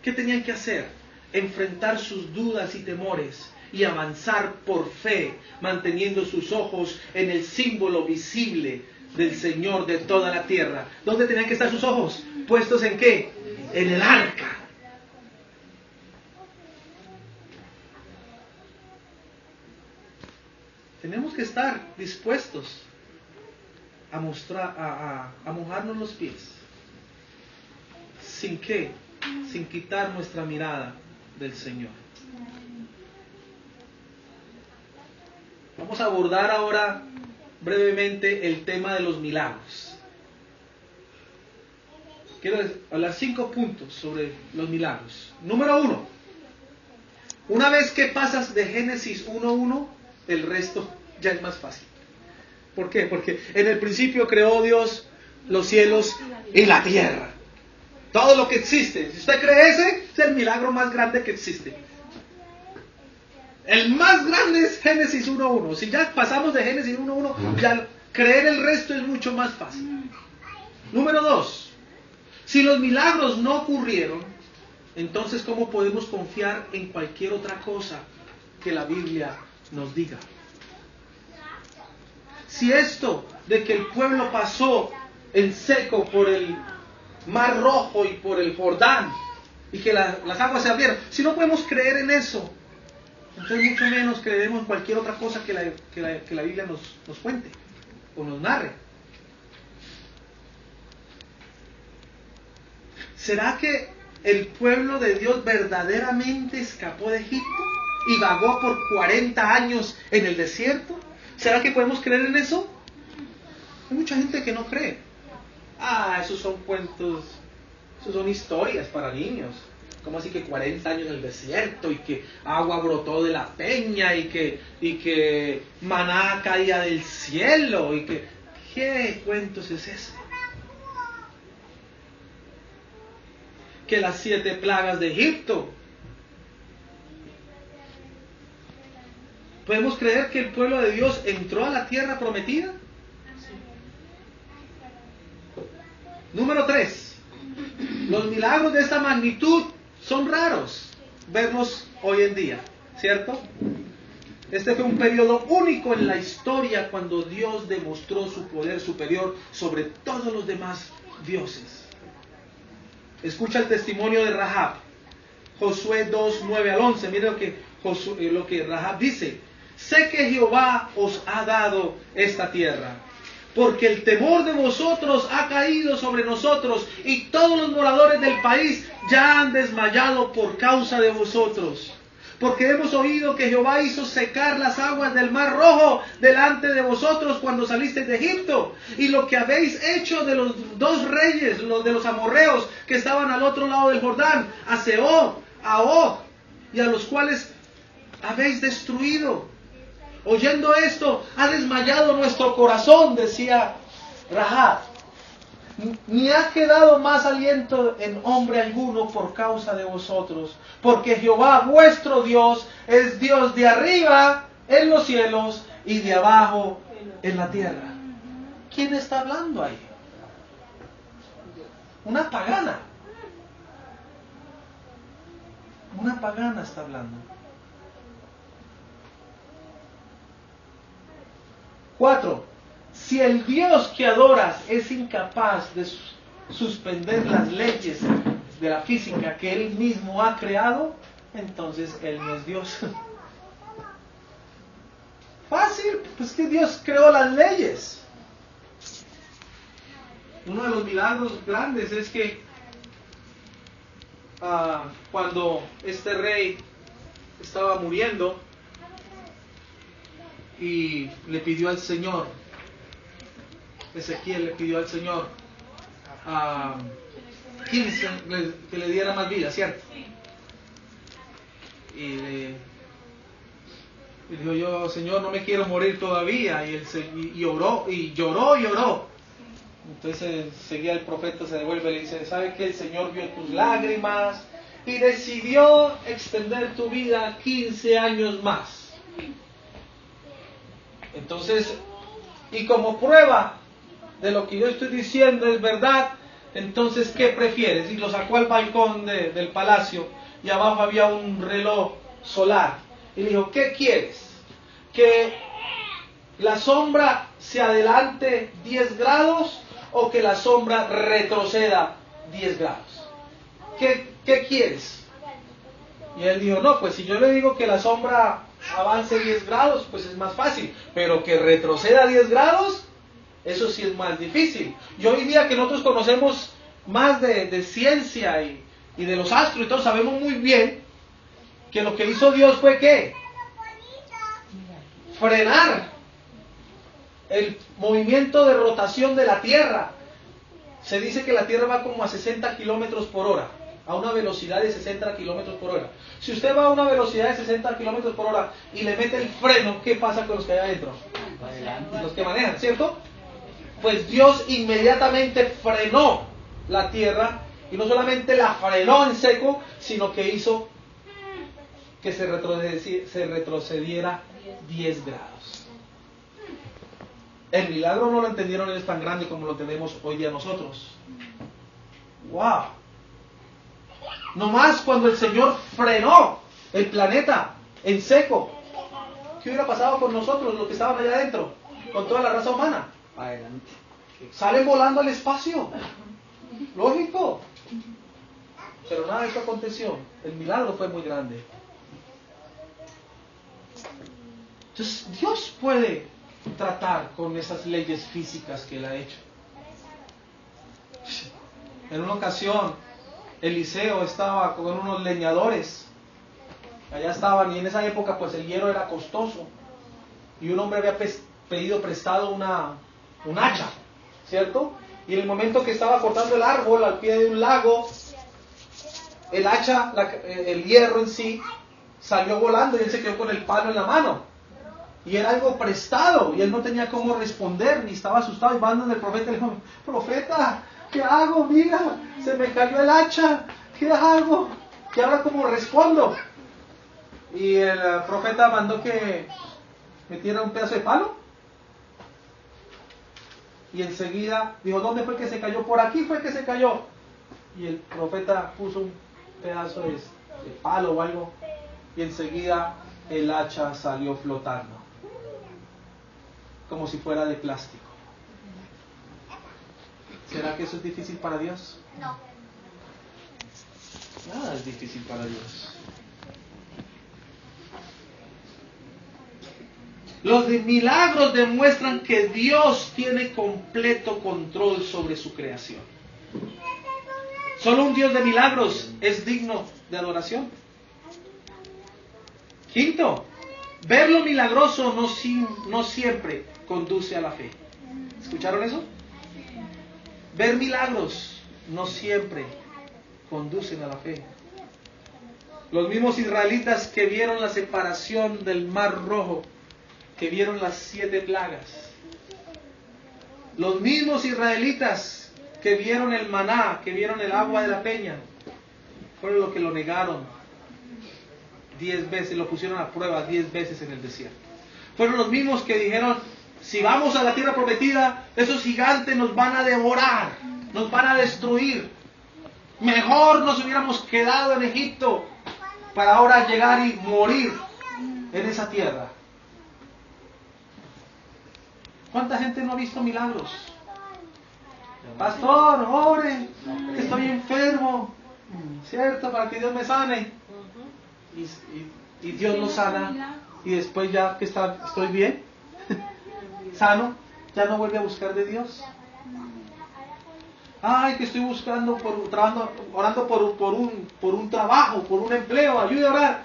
[SPEAKER 1] ¿Qué tenían que hacer? Enfrentar sus dudas y temores y avanzar por fe, manteniendo sus ojos en el símbolo visible del Señor de toda la tierra. ¿Dónde tenían que estar sus ojos? ¿Puestos en qué? En el arca. Tenemos que estar dispuestos a mojarnos los pies. ¿Sin qué? Sin quitar nuestra mirada del Señor. Vamos a abordar ahora brevemente el tema de los milagros. Quiero hablar 5 puntos sobre los milagros. Número 1. Una vez que pasas de Génesis 1:1, el resto ya es más fácil. ¿Por qué? Porque en el principio creó Dios los cielos y la tierra. Todo lo que existe. Si usted cree ese, es el milagro más grande que existe. El más grande es Génesis 1:1. Si ya pasamos de Génesis 1:1, ya creer el resto es mucho más fácil. Número 2. Si los milagros no ocurrieron, entonces ¿cómo podemos confiar en cualquier otra cosa que la Biblia nos diga? Si esto de que el pueblo pasó en seco por el Mar Rojo y por el Jordán y que las aguas se abrieron, si no podemos creer en eso, entonces mucho menos creeremos en cualquier otra cosa que la Biblia nos cuente o nos narre. ¿Será que ¿El pueblo de Dios verdaderamente escapó de Egipto y vagó por 40 años en el desierto? ¿Será que podemos creer en eso? Hay mucha gente que no cree. Esos son cuentos, esos son historias para niños. ¿Cómo así que 40 años en el desierto y que agua brotó de la peña y que maná caía del cielo? ¿Qué cuentos es ese? Que las 7 plagas de Egipto. ¿Podemos creer que el pueblo de Dios entró a la tierra prometida? Número 3. Los milagros de esta magnitud son raros verlos hoy en día, ¿cierto? Este fue un periodo único en la historia cuando Dios demostró su poder superior sobre todos los demás dioses. Escucha el testimonio de Rahab. Josué 2, 9 al 11. Mire lo que Rahab dice. Sé que Jehová os ha dado esta tierra, porque el temor de vosotros ha caído sobre nosotros, y todos los moradores del país ya han desmayado por causa de vosotros. Porque hemos oído que Jehová hizo secar las aguas del Mar Rojo delante de vosotros cuando salisteis de Egipto, y lo que habéis hecho de los 2 reyes, los de los amorreos que estaban al otro lado del Jordán, a Sehón, a Og, y a los cuales habéis destruido. Oyendo esto, ha desmayado nuestro corazón, decía Rahab. Ni ha quedado más aliento en hombre alguno por causa de vosotros, porque Jehová vuestro Dios es Dios de arriba en los cielos y de abajo en la tierra. ¿Quién está hablando ahí? Una pagana. Una pagana está hablando. 4. Si el Dios que adoras es incapaz de suspender las leyes de la física que Él mismo ha creado, entonces Él no es Dios. Fácil, pues que Dios creó las leyes. Uno de los milagros grandes es que cuando este rey estaba muriendo y le pidió al Señor, Ezequiel le pidió al Señor que le diera más vida, ¿cierto? Y le dijo yo, Señor, no me quiero morir todavía. Y oró. Entonces seguía el profeta, se devuelve y le dice, ¿sabe qué? El Señor vio tus lágrimas y decidió extender tu vida 15 años más. Entonces, y como prueba de lo que yo estoy diciendo es verdad, entonces, ¿qué prefieres? Y lo sacó al balcón del palacio, y abajo había un reloj solar. Y le dijo, ¿qué quieres? ¿Que la sombra se adelante 10 grados o que la sombra retroceda 10 grados? ¿Qué quieres? Y él dijo, no, pues si yo le digo que la sombra avance 10 grados, pues es más fácil, pero que retroceda 10 grados, eso sí es más difícil. Y hoy día que nosotros conocemos más de ciencia y de los astros y todo, sabemos muy bien que lo que hizo Dios fue ¿qué? Frenar el movimiento de rotación de la Tierra. Se dice que la Tierra va como a 60 kilómetros por hora, a una velocidad de 60 kilómetros por hora. Si usted va a una velocidad de 60 kilómetros por hora y le mete el freno, ¿qué pasa con los que hay adentro? Los que manejan, ¿cierto? Pues Dios inmediatamente frenó la Tierra, y no solamente la frenó en seco, sino que hizo que se retrocediera 10 grados. El milagro no lo entendieron ellos tan grande como lo tenemos hoy día nosotros. ¡Wow! Nomás cuando el Señor frenó el planeta en seco, ¿qué hubiera pasado con nosotros, los que estaban allá adentro, con toda la raza humana?
[SPEAKER 3] Adelante.
[SPEAKER 1] Salen volando al espacio. Lógico. Pero nada de esto aconteció. El milagro fue muy grande. Entonces, Dios puede tratar con esas leyes físicas que Él ha hecho. En una ocasión, Eliseo estaba con unos leñadores. Allá estaban, y en esa época pues el hierro era costoso. Y un hombre había pedido prestado un hacha, ¿cierto? Y en el momento que estaba cortando el árbol al pie de un lago, el hacha, el hierro en sí, salió volando y él se quedó con el palo en la mano. Y era algo prestado y él no tenía cómo responder, ni estaba asustado. Y va donde el profeta y le dijo: profeta, ¿qué hago? Mira, se me cayó el hacha, ¿qué hago? ¿Y ahora cómo respondo? Y el profeta mandó que metiera un pedazo de palo. Y enseguida dijo: ¿dónde fue que se cayó? Por aquí fue que se cayó. Y el profeta puso un pedazo de palo o algo, y enseguida el hacha salió flotando, como si fuera de plástico. ¿Será que eso es difícil para Dios?
[SPEAKER 4] No.
[SPEAKER 1] Nada es difícil para Dios. Los milagros demuestran que Dios tiene completo control sobre su creación. Solo un Dios de milagros es digno de adoración. Quinto, ver lo milagroso no siempre conduce a la fe. ¿Escucharon eso? Ver milagros no siempre conducen a la fe. Los mismos israelitas que vieron la separación del Mar Rojo, que vieron las 7 plagas. Los mismos israelitas que vieron el maná, que vieron el agua de la peña, fueron los que lo negaron 10 veces, lo pusieron a prueba 10 veces en el desierto. Fueron los mismos que dijeron: si vamos a la tierra prometida, esos gigantes nos van a devorar, nos van a destruir. Mejor nos hubiéramos quedado en Egipto para ahora llegar y morir en esa tierra. ¿Cuánta gente no ha visto milagros? Pastor, ore, que estoy enfermo, ¿cierto? Para que Dios me sane. Y Dios lo sana. Y después ya que estoy bien, sano, ya no vuelve a buscar de Dios. Ay, que estoy buscando, orando por un trabajo, por un empleo, ayude a orar.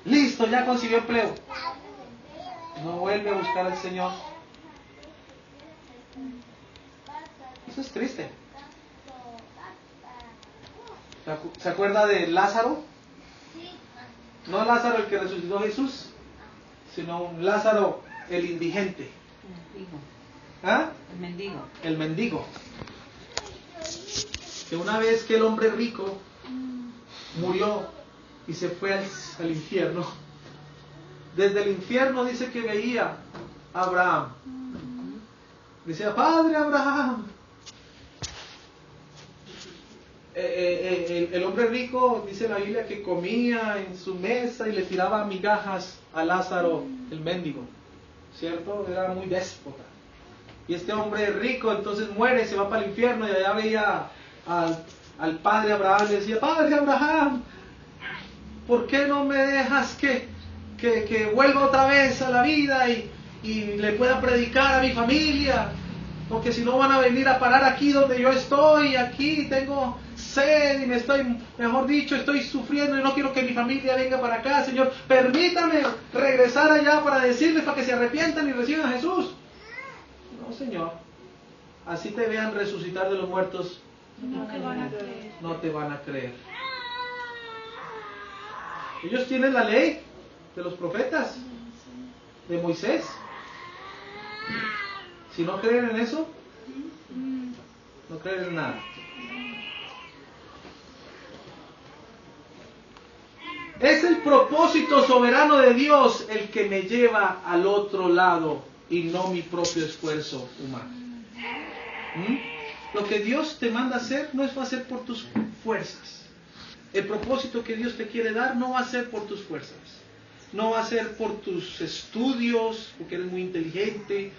[SPEAKER 1] Listo, ya consiguió empleo. No vuelve a buscar al Señor. Eso es triste. ¿Se acuerda de Lázaro? No Lázaro el que resucitó a Jesús, sino un Lázaro el indigente. ¿Ah?
[SPEAKER 2] El mendigo.
[SPEAKER 1] El mendigo. Que una vez que el hombre rico murió y se fue al infierno, desde el infierno dice que veía a Abraham. Decía: Padre Abraham. El hombre rico, dice la Biblia, que comía en su mesa y le tiraba migajas a Lázaro, el mendigo, ¿cierto? Era muy déspota. Y este hombre rico entonces muere, se va para el infierno, y allá veía al padre Abraham, le decía: Padre Abraham, ¿por qué no me dejas que vuelva otra vez a la vida y le pueda predicar a mi familia? Porque si no van a venir a parar aquí donde yo estoy, aquí tengo sed y mejor dicho, estoy sufriendo y no quiero que mi familia venga para acá. Señor, permítame regresar allá para decirles, para que se arrepientan y reciban a Jesús. No, Señor, así te vean resucitar de los muertos,
[SPEAKER 4] No te van a creer.
[SPEAKER 1] no te van a creer. Ellos tienen la ley de los profetas, de Moisés. Si no creen en eso, no creen en nada. Es el propósito soberano de Dios el que me lleva al otro lado y no mi propio esfuerzo humano. Lo que Dios te manda hacer no es hacer por tus fuerzas. El propósito que Dios te quiere dar no va a ser por tus fuerzas. No va a ser por tus estudios, porque eres muy inteligente.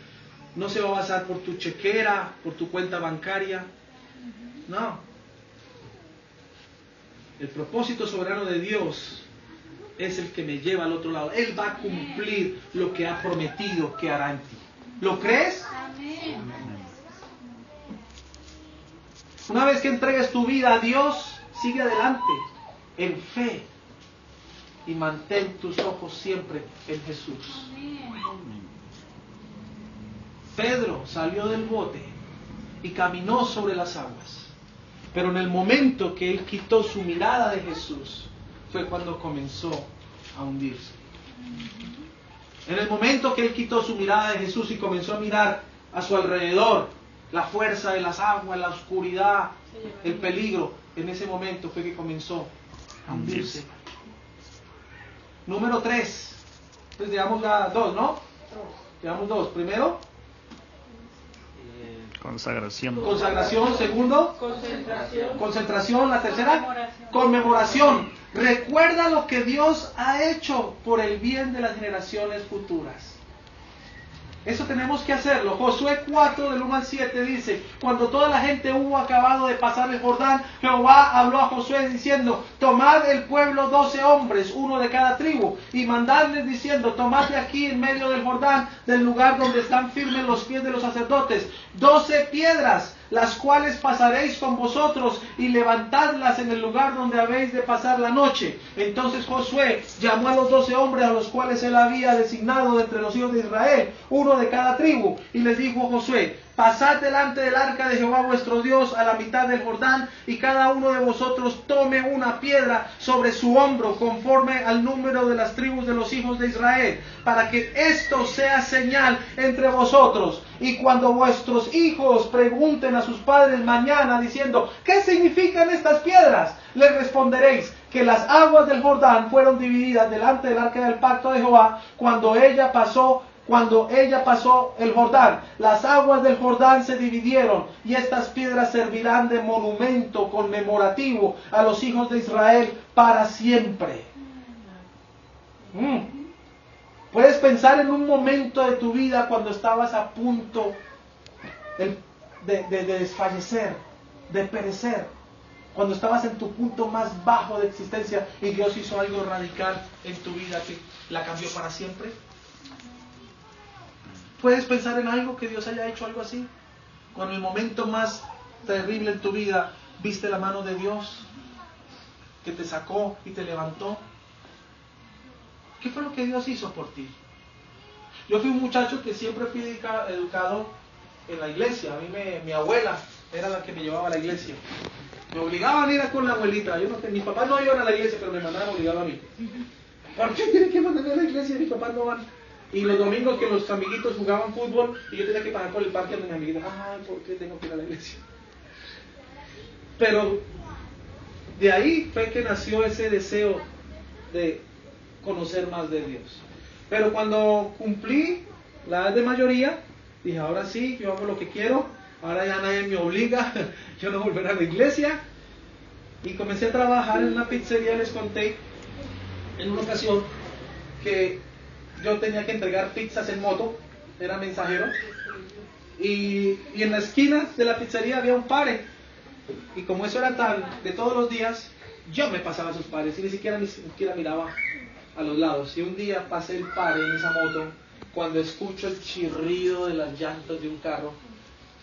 [SPEAKER 1] No se va a basar por tu chequera, por tu cuenta bancaria. No. El propósito soberano de Dios es el que me lleva al otro lado. Él va a cumplir lo que ha prometido que hará en ti. ¿Lo crees?
[SPEAKER 4] Amén.
[SPEAKER 1] Una vez que entregues tu vida a Dios, sigue adelante en fe y mantén tus ojos siempre en Jesús. Pedro salió del bote y caminó sobre las aguas, pero en el momento que él quitó su mirada de Jesús fue cuando comenzó a hundirse. En el momento que él quitó su mirada de Jesús y comenzó a mirar a su alrededor, la fuerza de las aguas, la oscuridad, el peligro, en ese momento fue que comenzó a hundirse. Número 3. Entonces digamos ya 2, ¿no? Digamos 2. Primero,
[SPEAKER 3] Consagración.
[SPEAKER 1] consagración. Segundo, concentración. La tercera, conmemoración. Recuerda lo que Dios ha hecho por el bien de las generaciones futuras. Eso tenemos que hacerlo. Josué 4, del 1 al 7 dice: cuando toda la gente hubo acabado de pasar el Jordán, Jehová habló a Josué diciendo: tomad el pueblo 12 hombres, uno de cada tribu, y mandadles diciendo: tomad de aquí en medio del Jordán, del lugar donde están firmes los pies de los sacerdotes, 12 piedras, las cuales pasaréis con vosotros, y levantadlas en el lugar donde habéis de pasar la noche. Entonces Josué llamó a los 12 hombres a los cuales él había designado de entre los hijos de Israel, uno de cada tribu, y les dijo a Josué: pasad delante del arca de Jehová vuestro Dios a la mitad del Jordán, y cada uno de vosotros tome una piedra sobre su hombro, conforme al número de las tribus de los hijos de Israel, para que esto sea señal entre vosotros. Y cuando vuestros hijos pregunten a sus padres mañana diciendo: ¿qué significan estas piedras?, les responderéis que las aguas del Jordán fueron divididas delante del arca del pacto de Jehová cuando ella pasó el Jordán. Las aguas del Jordán se dividieron, y estas piedras servirán de monumento conmemorativo a los hijos de Israel para siempre. Puedes pensar en un momento de tu vida cuando estabas a punto de desfallecer, de perecer, cuando estabas en tu punto más bajo de existencia y Dios hizo algo radical en tu vida que la cambió para siempre. ¿Puedes pensar en algo que Dios haya hecho algo así? Cuando en el momento más terrible en tu vida viste la mano de Dios que te sacó y te levantó. ¿Qué fue lo que Dios hizo por ti? Yo fui un muchacho que siempre fui educado en la iglesia. A mí mi abuela era la que me llevaba a la iglesia. Me obligaban a ir con la abuelita. Mis papás no iban a la iglesia, pero me mandaban obligado a mí. ¿Por qué tienen que mandarme a la iglesia? Mis papás no van. Y los domingos que los amiguitos jugaban fútbol y yo tenía que pagar por el parque de mi amiguita. Ay, ¿por qué tengo que ir a la iglesia? Pero de ahí fue que nació ese deseo de conocer más de Dios. Pero cuando cumplí la edad de mayoría, dije: ahora sí, yo hago lo que quiero, ahora ya nadie me obliga, yo no volveré a la iglesia. Y comencé a trabajar en una pizzería. Les conté en una ocasión que yo tenía que entregar pizzas en moto, era mensajero, y en la esquina de la pizzería había un pare, y como eso era tan de todos los días, yo me pasaba esos pares y ni siquiera miraba a los lados. Y un día pasé el pare en esa moto, cuando escucho el chirrido de las llantas de un carro,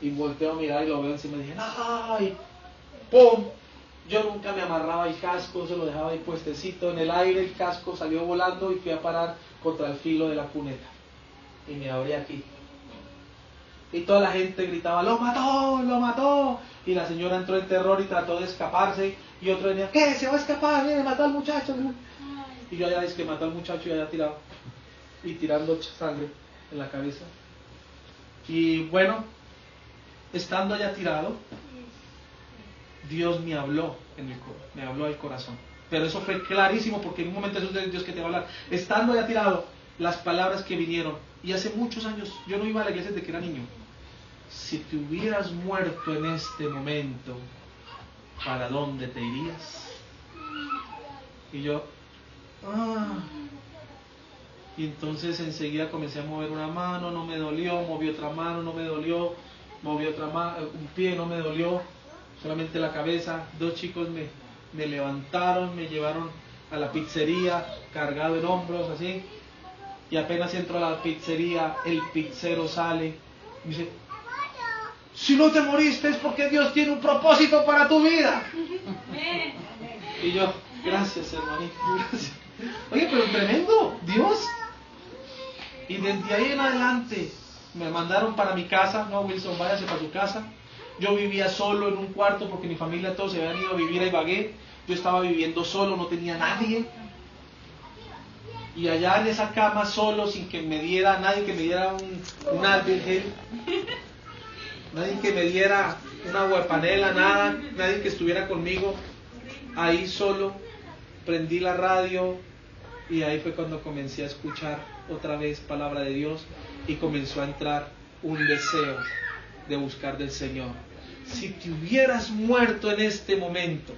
[SPEAKER 1] y volteo a mirar y lo veo encima y dije: ¡ay! ¡Pum! Yo nunca me amarraba el casco, se lo dejaba ahí puestecito en el aire, el casco salió volando y fui a parar contra el filo de la cuneta. Y me abrí aquí. Y toda la gente gritaba: ¡lo mató! ¡lo mató! Y la señora entró en terror y trató de escaparse. Y otro venía: ¿qué? ¿Se va a escapar? ¡Viene, mató al muchacho! Y yo allá, es que mató al muchacho y allá tirado. Y tirando sangre en la cabeza. Y bueno, estando allá tirado, Dios me habló me habló al corazón. Pero eso fue clarísimo, porque en un momento eso es Dios que te va a hablar. Estando allá tirado, las palabras que vinieron. Y hace muchos años, yo no iba a la iglesia desde que era niño. Si te hubieras muerto en este momento, ¿para dónde te irías? Y yo, Y entonces enseguida comencé a mover una mano, no me dolió, moví otra mano, no me dolió, moví otra mano, un pie, no me dolió, solamente la cabeza. 2 chicos me levantaron, me llevaron a la pizzería, cargado en hombros, así. Y apenas entro a la pizzería, el pizzero sale y me dice: si no te moriste es porque Dios tiene un propósito para tu vida. Y yo, gracias, hermanito, gracias. Oye, pero tremendo, Dios. Y desde ahí en adelante me mandaron para mi casa. No, Wilson, váyase para su casa. Yo vivía solo en un cuarto porque mi familia todos se habían ido a vivir a Ibagué. Yo estaba viviendo solo, no tenía nadie. Y allá en esa cama solo, sin que me diera, nadie que me diera un Advil, nadie que me diera una huepanela, nada, nadie que estuviera conmigo. Ahí solo, prendí la radio y ahí fue cuando comencé a escuchar otra vez palabra de Dios y comenzó a entrar un deseo de buscar del Señor. Si te hubieras muerto en este momento.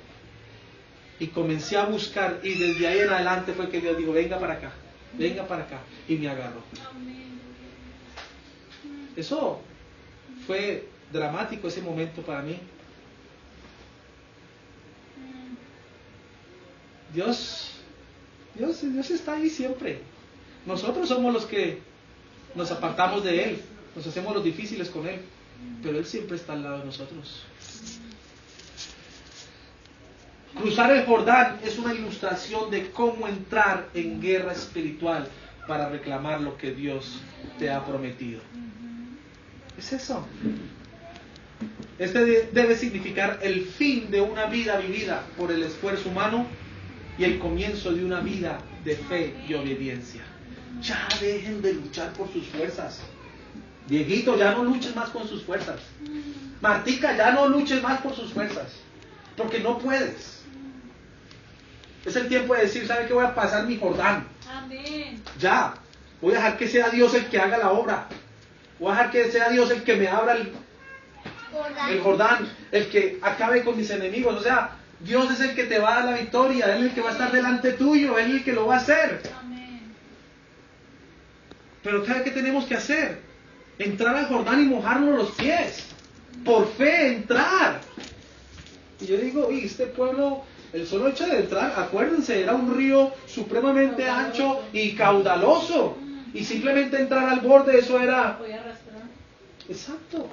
[SPEAKER 1] Y comencé a buscar y desde ahí en adelante fue que Dios dijo, venga para acá, y me agarró. Eso fue dramático ese momento para mí. Dios está ahí siempre. Nosotros somos los que nos apartamos de Él, nos hacemos los difíciles con Él, pero Él siempre está al lado de nosotros. Cruzar el Jordán es una ilustración de cómo entrar en guerra espiritual para reclamar lo que Dios te ha prometido. Es eso. Este debe significar el fin de una vida vivida por el esfuerzo humano y el comienzo de una vida de fe y obediencia. Ya dejen de luchar por sus fuerzas. Dieguito, ya no luches más con sus fuerzas. Martica, ya no luches más por sus fuerzas. Porque no puedes. Es el tiempo de decir, ¿sabe qué? Voy a pasar mi Jordán.
[SPEAKER 4] Amén.
[SPEAKER 1] Ya. Voy a dejar que sea Dios el que haga la obra. Voy a dejar que sea Dios el que me abra el Jordán, el que acabe con mis enemigos. O sea, Dios es el que te va a dar la victoria. Él es el que va a estar delante tuyo. Él es el que lo va a hacer.
[SPEAKER 4] Amén.
[SPEAKER 1] Pero ¿sabe qué tenemos que hacer? Entrar al Jordán y mojarnos los pies. Por fe, entrar. Y yo digo, uy, este pueblo, el solo hecho de entrar, acuérdense, era un río supremamente ancho y caudaloso. Y simplemente entrar al borde, eso era...
[SPEAKER 4] Voy a arrastrar.
[SPEAKER 1] Exacto.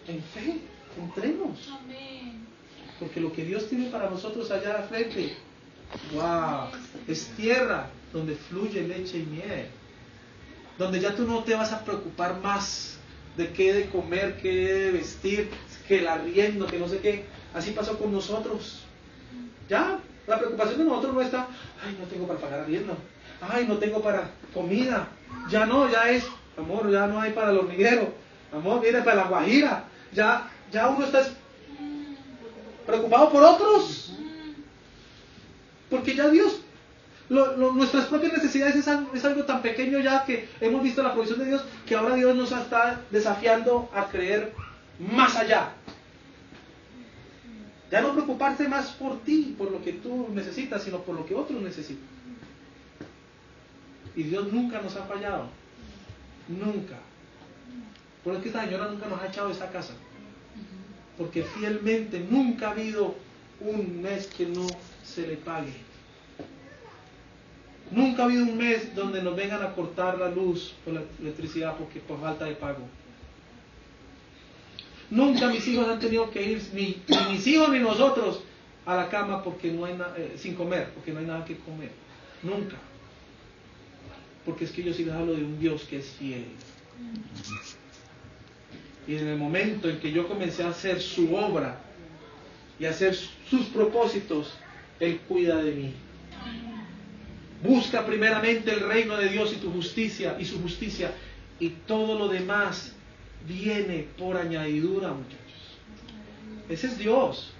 [SPEAKER 1] En fe, entremos.
[SPEAKER 4] Amén.
[SPEAKER 1] Porque lo que Dios tiene para nosotros allá al frente, wow, es tierra donde fluye leche y miel. Donde ya tú no te vas a preocupar más de qué de comer, qué de vestir, que el arriendo, que no sé qué. Así pasó con nosotros. Ya, la preocupación de nosotros no está, ay, no tengo para pagar arriendo, ay, no tengo para comida. Ya no, ya es, amor, ya no hay para el hormiguero, amor, viene para la guajira. Ya uno está preocupado por otros. Porque ya Dios, nuestras propias necesidades es algo tan pequeño ya que hemos visto la provisión de Dios, que ahora Dios nos está desafiando a creer más allá. Ya no preocuparse más por ti, por lo que tú necesitas, sino por lo que otros necesitan. Y Dios nunca nos ha fallado. Nunca. Por eso es que esta señora nunca nos ha echado de esta casa. Porque fielmente nunca ha habido un mes que no se le pague. Nunca ha habido un mes donde nos vengan a cortar la luz o la electricidad por falta de pago. Nunca mis hijos han tenido que ir, ni mis hijos ni nosotros, a la cama porque no hay sin comer, porque no hay nada que comer. Nunca. Porque es que yo sí les hablo de un Dios que es fiel. Y en el momento en que yo comencé a hacer su obra y a hacer sus propósitos, Él cuida de mí. Busca primeramente el reino de Dios y su justicia, y todo lo demás viene por añadidura, muchachos. Ese es Dios.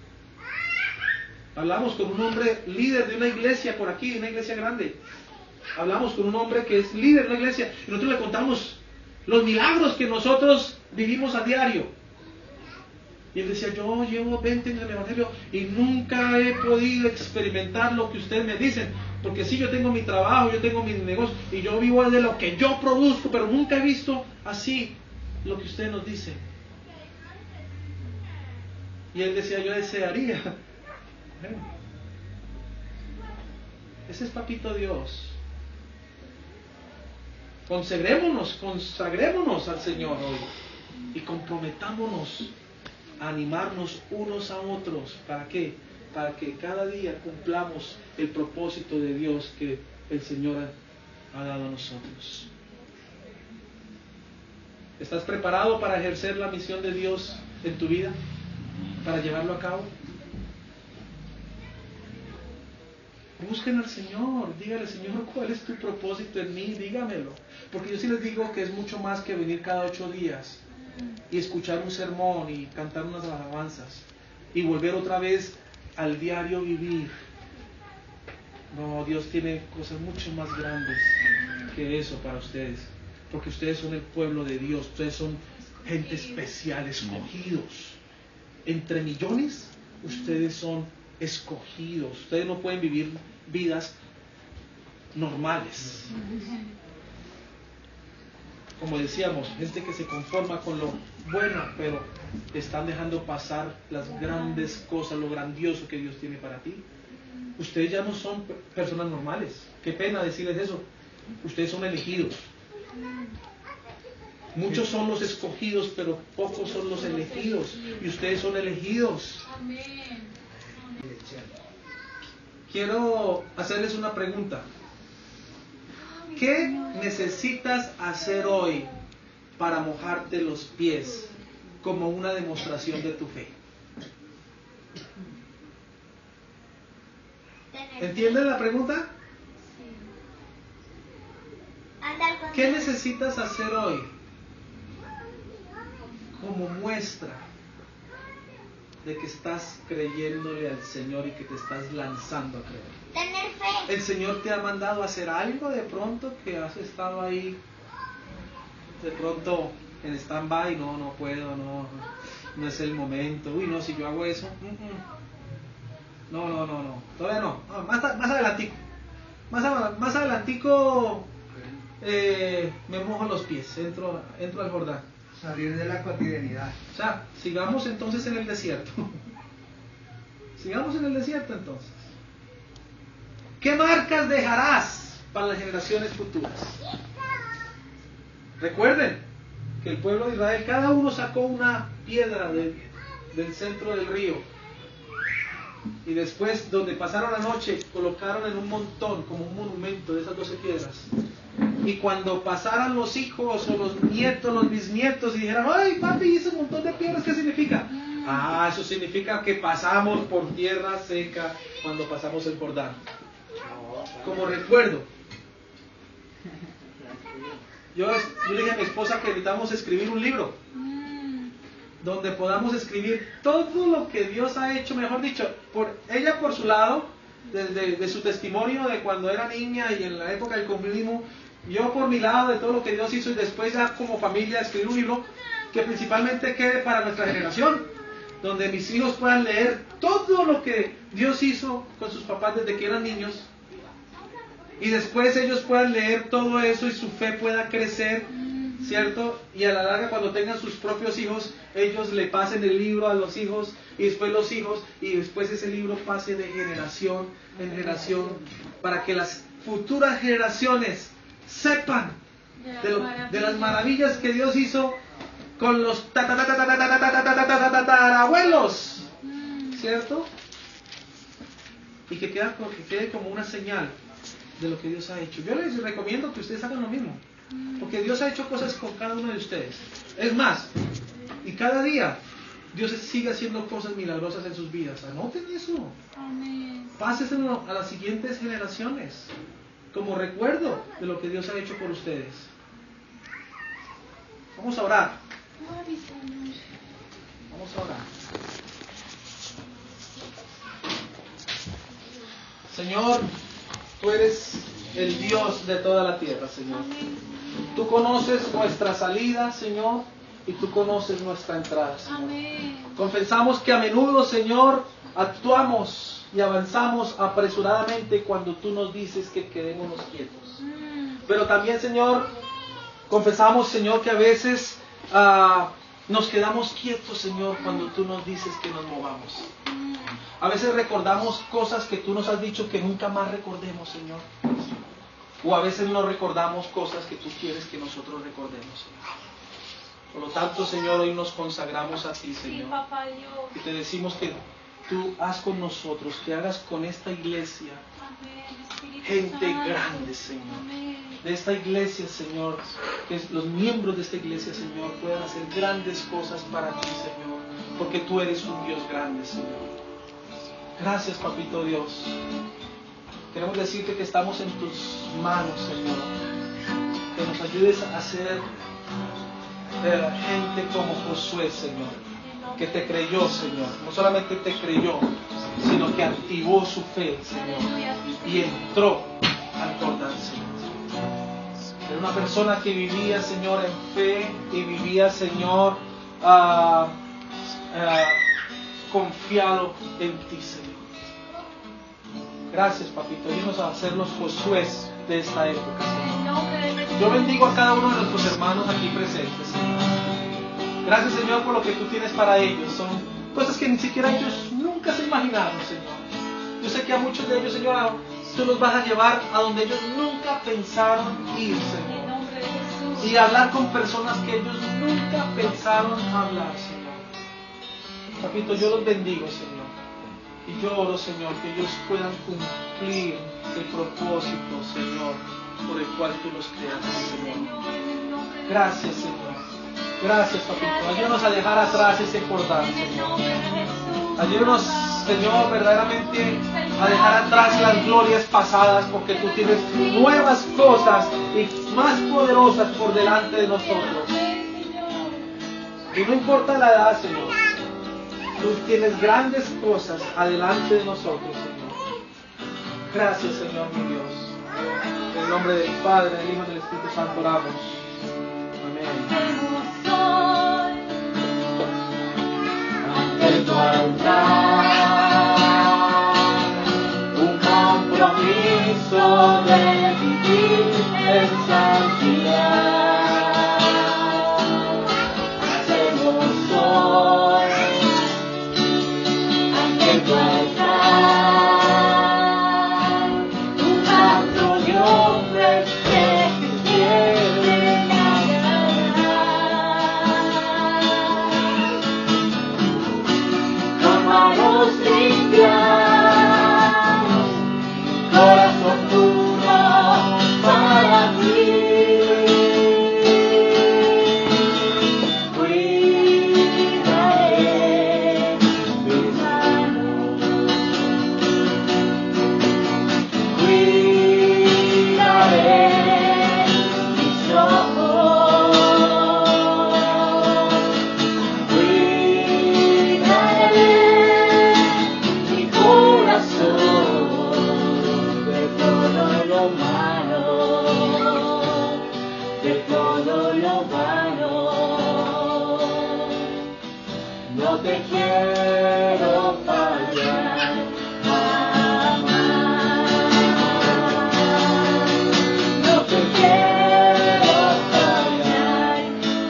[SPEAKER 1] Hablamos con un hombre líder de una iglesia por aquí, de una iglesia grande. Hablamos con un hombre que es líder de una iglesia y nosotros le contamos los milagros que nosotros vivimos a diario. Y él decía, yo llevo 20 años en el Evangelio y nunca he podido experimentar lo que ustedes me dicen. Porque sí, yo tengo mi trabajo, yo tengo mis negocios y yo vivo de lo que yo produzco, pero nunca he visto así lo que ustedes nos dicen. Y él decía, yo desearía. Ese es Papito Dios. Consagrémonos al Señor hoy y comprometámonos a animarnos unos a otros. ¿Para qué? para que cada día cumplamos el propósito de Dios que el Señor ha dado a nosotros. ¿Estás preparado para ejercer la misión de Dios en tu vida? ¿Para llevarlo a cabo? Busquen al Señor, dígale: Señor, ¿cuál es tu propósito en mí? Dígamelo. Porque yo sí les digo que es mucho más que venir cada 8 días y escuchar un sermón y cantar unas alabanzas y volver otra vez al diario vivir. No, Dios tiene cosas mucho más grandes que eso para ustedes, porque ustedes son el pueblo de Dios, ustedes son gente especial, escogidos. Entre millones, ustedes son escogidos. Ustedes no pueden vivir vidas normales. Como decíamos, gente que se conforma con lo bueno, pero están dejando pasar las grandes cosas, lo grandioso que Dios tiene para ti. Ustedes ya no son personas normales. Qué pena decirles eso. Ustedes son elegidos. Muchos son los escogidos, pero pocos son los elegidos. Y ustedes son elegidos. Quiero hacerles una pregunta. ¿Qué necesitas hacer hoy para mojarte los pies como una demostración de tu fe? ¿Entienden la pregunta? ¿Qué necesitas hacer hoy como muestra de que estás creyéndole al Señor y que te estás lanzando a creer?
[SPEAKER 5] Tener fe.
[SPEAKER 1] ¿El Señor te ha mandado a hacer algo de pronto que has estado ahí de pronto en stand-by? No puedo, no es el momento. Uy, no, si yo hago eso, no, todavía no. Más adelantico. Más adelantico me mojo los pies, entro al Jordán.
[SPEAKER 6] Salir de la cotidianidad.
[SPEAKER 1] O sea, sigamos entonces en el desierto. Sigamos en el desierto entonces. ¿Qué marcas dejarás para las generaciones futuras? Recuerden que el pueblo de Israel, cada uno sacó una piedra del centro del río. Y después, donde pasaron la noche, colocaron en un montón, como un monumento de esas 12 piedras. Y cuando pasaran los hijos o los nietos, los bisnietos, y dijeran: ¡ay, papi, hice un montón de piedras! ¿Qué significa? Ah, eso significa que pasamos por tierra seca cuando pasamos el Jordán. Como recuerdo. Yo le dije a mi esposa que necesitamos escribir un libro donde podamos escribir todo lo que Dios ha hecho, mejor dicho, ella por su lado, de su testimonio de cuando era niña y en la época del comunismo, yo por mi lado de todo lo que Dios hizo, y después ya como familia escribir un libro que principalmente quede para nuestra generación, donde mis hijos puedan leer todo lo que Dios hizo con sus papás desde que eran niños, y después ellos puedan leer todo eso y su fe pueda crecer, ¿cierto? Y a la larga, cuando tengan sus propios hijos, ellos le pasen el libro a los hijos, y después los hijos, y después ese libro pase de generación en generación, para que las futuras generaciones sepan de las maravillas que Dios hizo con los tatarabuelos, ¿cierto? Y que quede como una señal de lo que Dios ha hecho. Yo les recomiendo que ustedes hagan lo mismo, porque Dios ha hecho cosas con cada uno de ustedes. Es más, y cada día Dios sigue haciendo cosas milagrosas en sus vidas. Anoten eso. Pásenselo a las siguientes generaciones como recuerdo de lo que Dios ha hecho por ustedes. Vamos a orar. Vamos a orar. Señor, tú eres el Dios de toda la tierra, Señor. Tú conoces nuestra salida, Señor, y tú conoces nuestra entrada, Señor. Confesamos que a menudo, Señor, actuamos y avanzamos apresuradamente cuando tú nos dices que quedémonos quietos. Pero también, Señor, confesamos, Señor, que a veces nos quedamos quietos, Señor, cuando tú nos dices que nos movamos. A veces recordamos cosas que tú nos has dicho que nunca más recordemos, Señor. O a veces no recordamos cosas que tú quieres que nosotros recordemos, Señor. Por lo tanto, Señor, hoy nos consagramos a ti, Señor. Y te decimos que tú haz con nosotros, que hagas con esta iglesia
[SPEAKER 4] Amén, Espíritu
[SPEAKER 1] gente
[SPEAKER 4] Santo.
[SPEAKER 1] grande, Señor.
[SPEAKER 4] Amén.
[SPEAKER 1] De esta iglesia, Señor, que los miembros de esta iglesia, Señor, puedan hacer grandes cosas para ti, Señor, porque tú eres un Dios grande, Señor. Gracias, Papito Dios. Queremos decirte que estamos en tus manos, Señor. Que nos ayudes a ser gente como Josué, Señor, que te creyó, Señor. No solamente te creyó, sino que activó su fe, Señor, y entró al Jordán, Señor. Era una persona que vivía, Señor, en fe y vivía, Señor, confiado en ti, Señor. Gracias, Papito. Ayúdanos a ser los Josués de esta época, Señor.
[SPEAKER 4] En nombre de Jesús.
[SPEAKER 1] Yo bendigo a cada uno de nuestros hermanos aquí presentes, Señor. Gracias, Señor, por lo que tú tienes para ellos. Son cosas que ni siquiera ellos nunca se imaginaron, Señor. Yo sé que a muchos de ellos, Señor, tú los vas a llevar a donde ellos nunca pensaron ir,
[SPEAKER 4] En
[SPEAKER 1] Señor.
[SPEAKER 4] nombre de Jesús.
[SPEAKER 1] Y hablar con personas que ellos nunca pensaron hablar, Señor. Papito, yo los bendigo, Señor. Y yo oro, Señor, que ellos puedan cumplir el propósito, Señor, por el cual tú los creaste, Señor.
[SPEAKER 4] Señor, en el nombre de
[SPEAKER 1] Gracias, Señor. Gracias, Papito. Ayúdanos a dejar atrás ese Jordán,
[SPEAKER 4] En el
[SPEAKER 1] Señor.
[SPEAKER 4] nombre de Jesús.
[SPEAKER 1] Ayúdanos, Señor, verdaderamente a dejar atrás las glorias pasadas, porque tú tienes nuevas cosas y más poderosas por delante de nosotros. Y no importa la edad, Señor, tú tienes grandes cosas adelante de nosotros, Señor. Gracias, Señor, mi Dios. En el nombre del Padre, del Hijo y del Espíritu Santo oramos. Amén.
[SPEAKER 5] Ante tu altar, un compromiso de vivir en santidad. Hacemos hoy ante tu altar un canto de hombres que te quieren agradar. Con manos limpias, corazón puro para ti. Cuidaré mis manos, cuidaré mis ojos, cuidaré mi corazón de todo lo malo, de todo lo malo. No te quiero fallar jamás. No te quiero fallar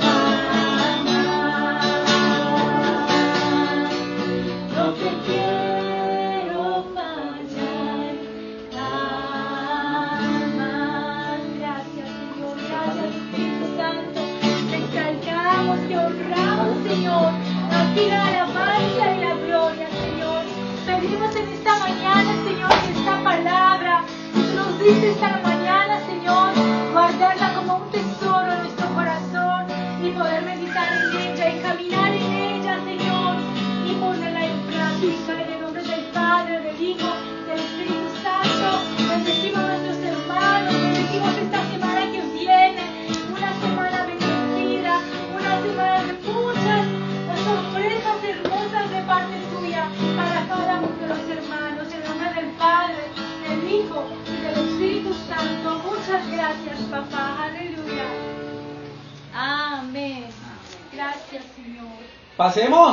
[SPEAKER 5] jamás. No te quiero fallar jamás.
[SPEAKER 4] Gracias, Señor. Gracias, Espíritu Santo. Te exaltamos, te honramos, Señor. A ti la alabanza y la gloria, Señor. Pedimos en esta mañana, Señor, que esta palabra que tú nos dices esta mañana, Señor, guardarla como un tesoro en nuestro corazón y poder meditar en ella y caminar en ella, Señor, y ponerla en práctica en el nombre del Padre, del Hijo, del Espíritu Santo. Bendecimos a nuestros hermanos, bendecimos esta semana que viene, una semana bendecida, una semana de muchas sorpresas hermosas de parte tuya para cada uno de los hermanos. En el nombre del Padre, del Hijo y del Espíritu Santo. Muchas gracias, papá. Aleluya. Amén. Gracias, Señor.
[SPEAKER 1] Pasemos.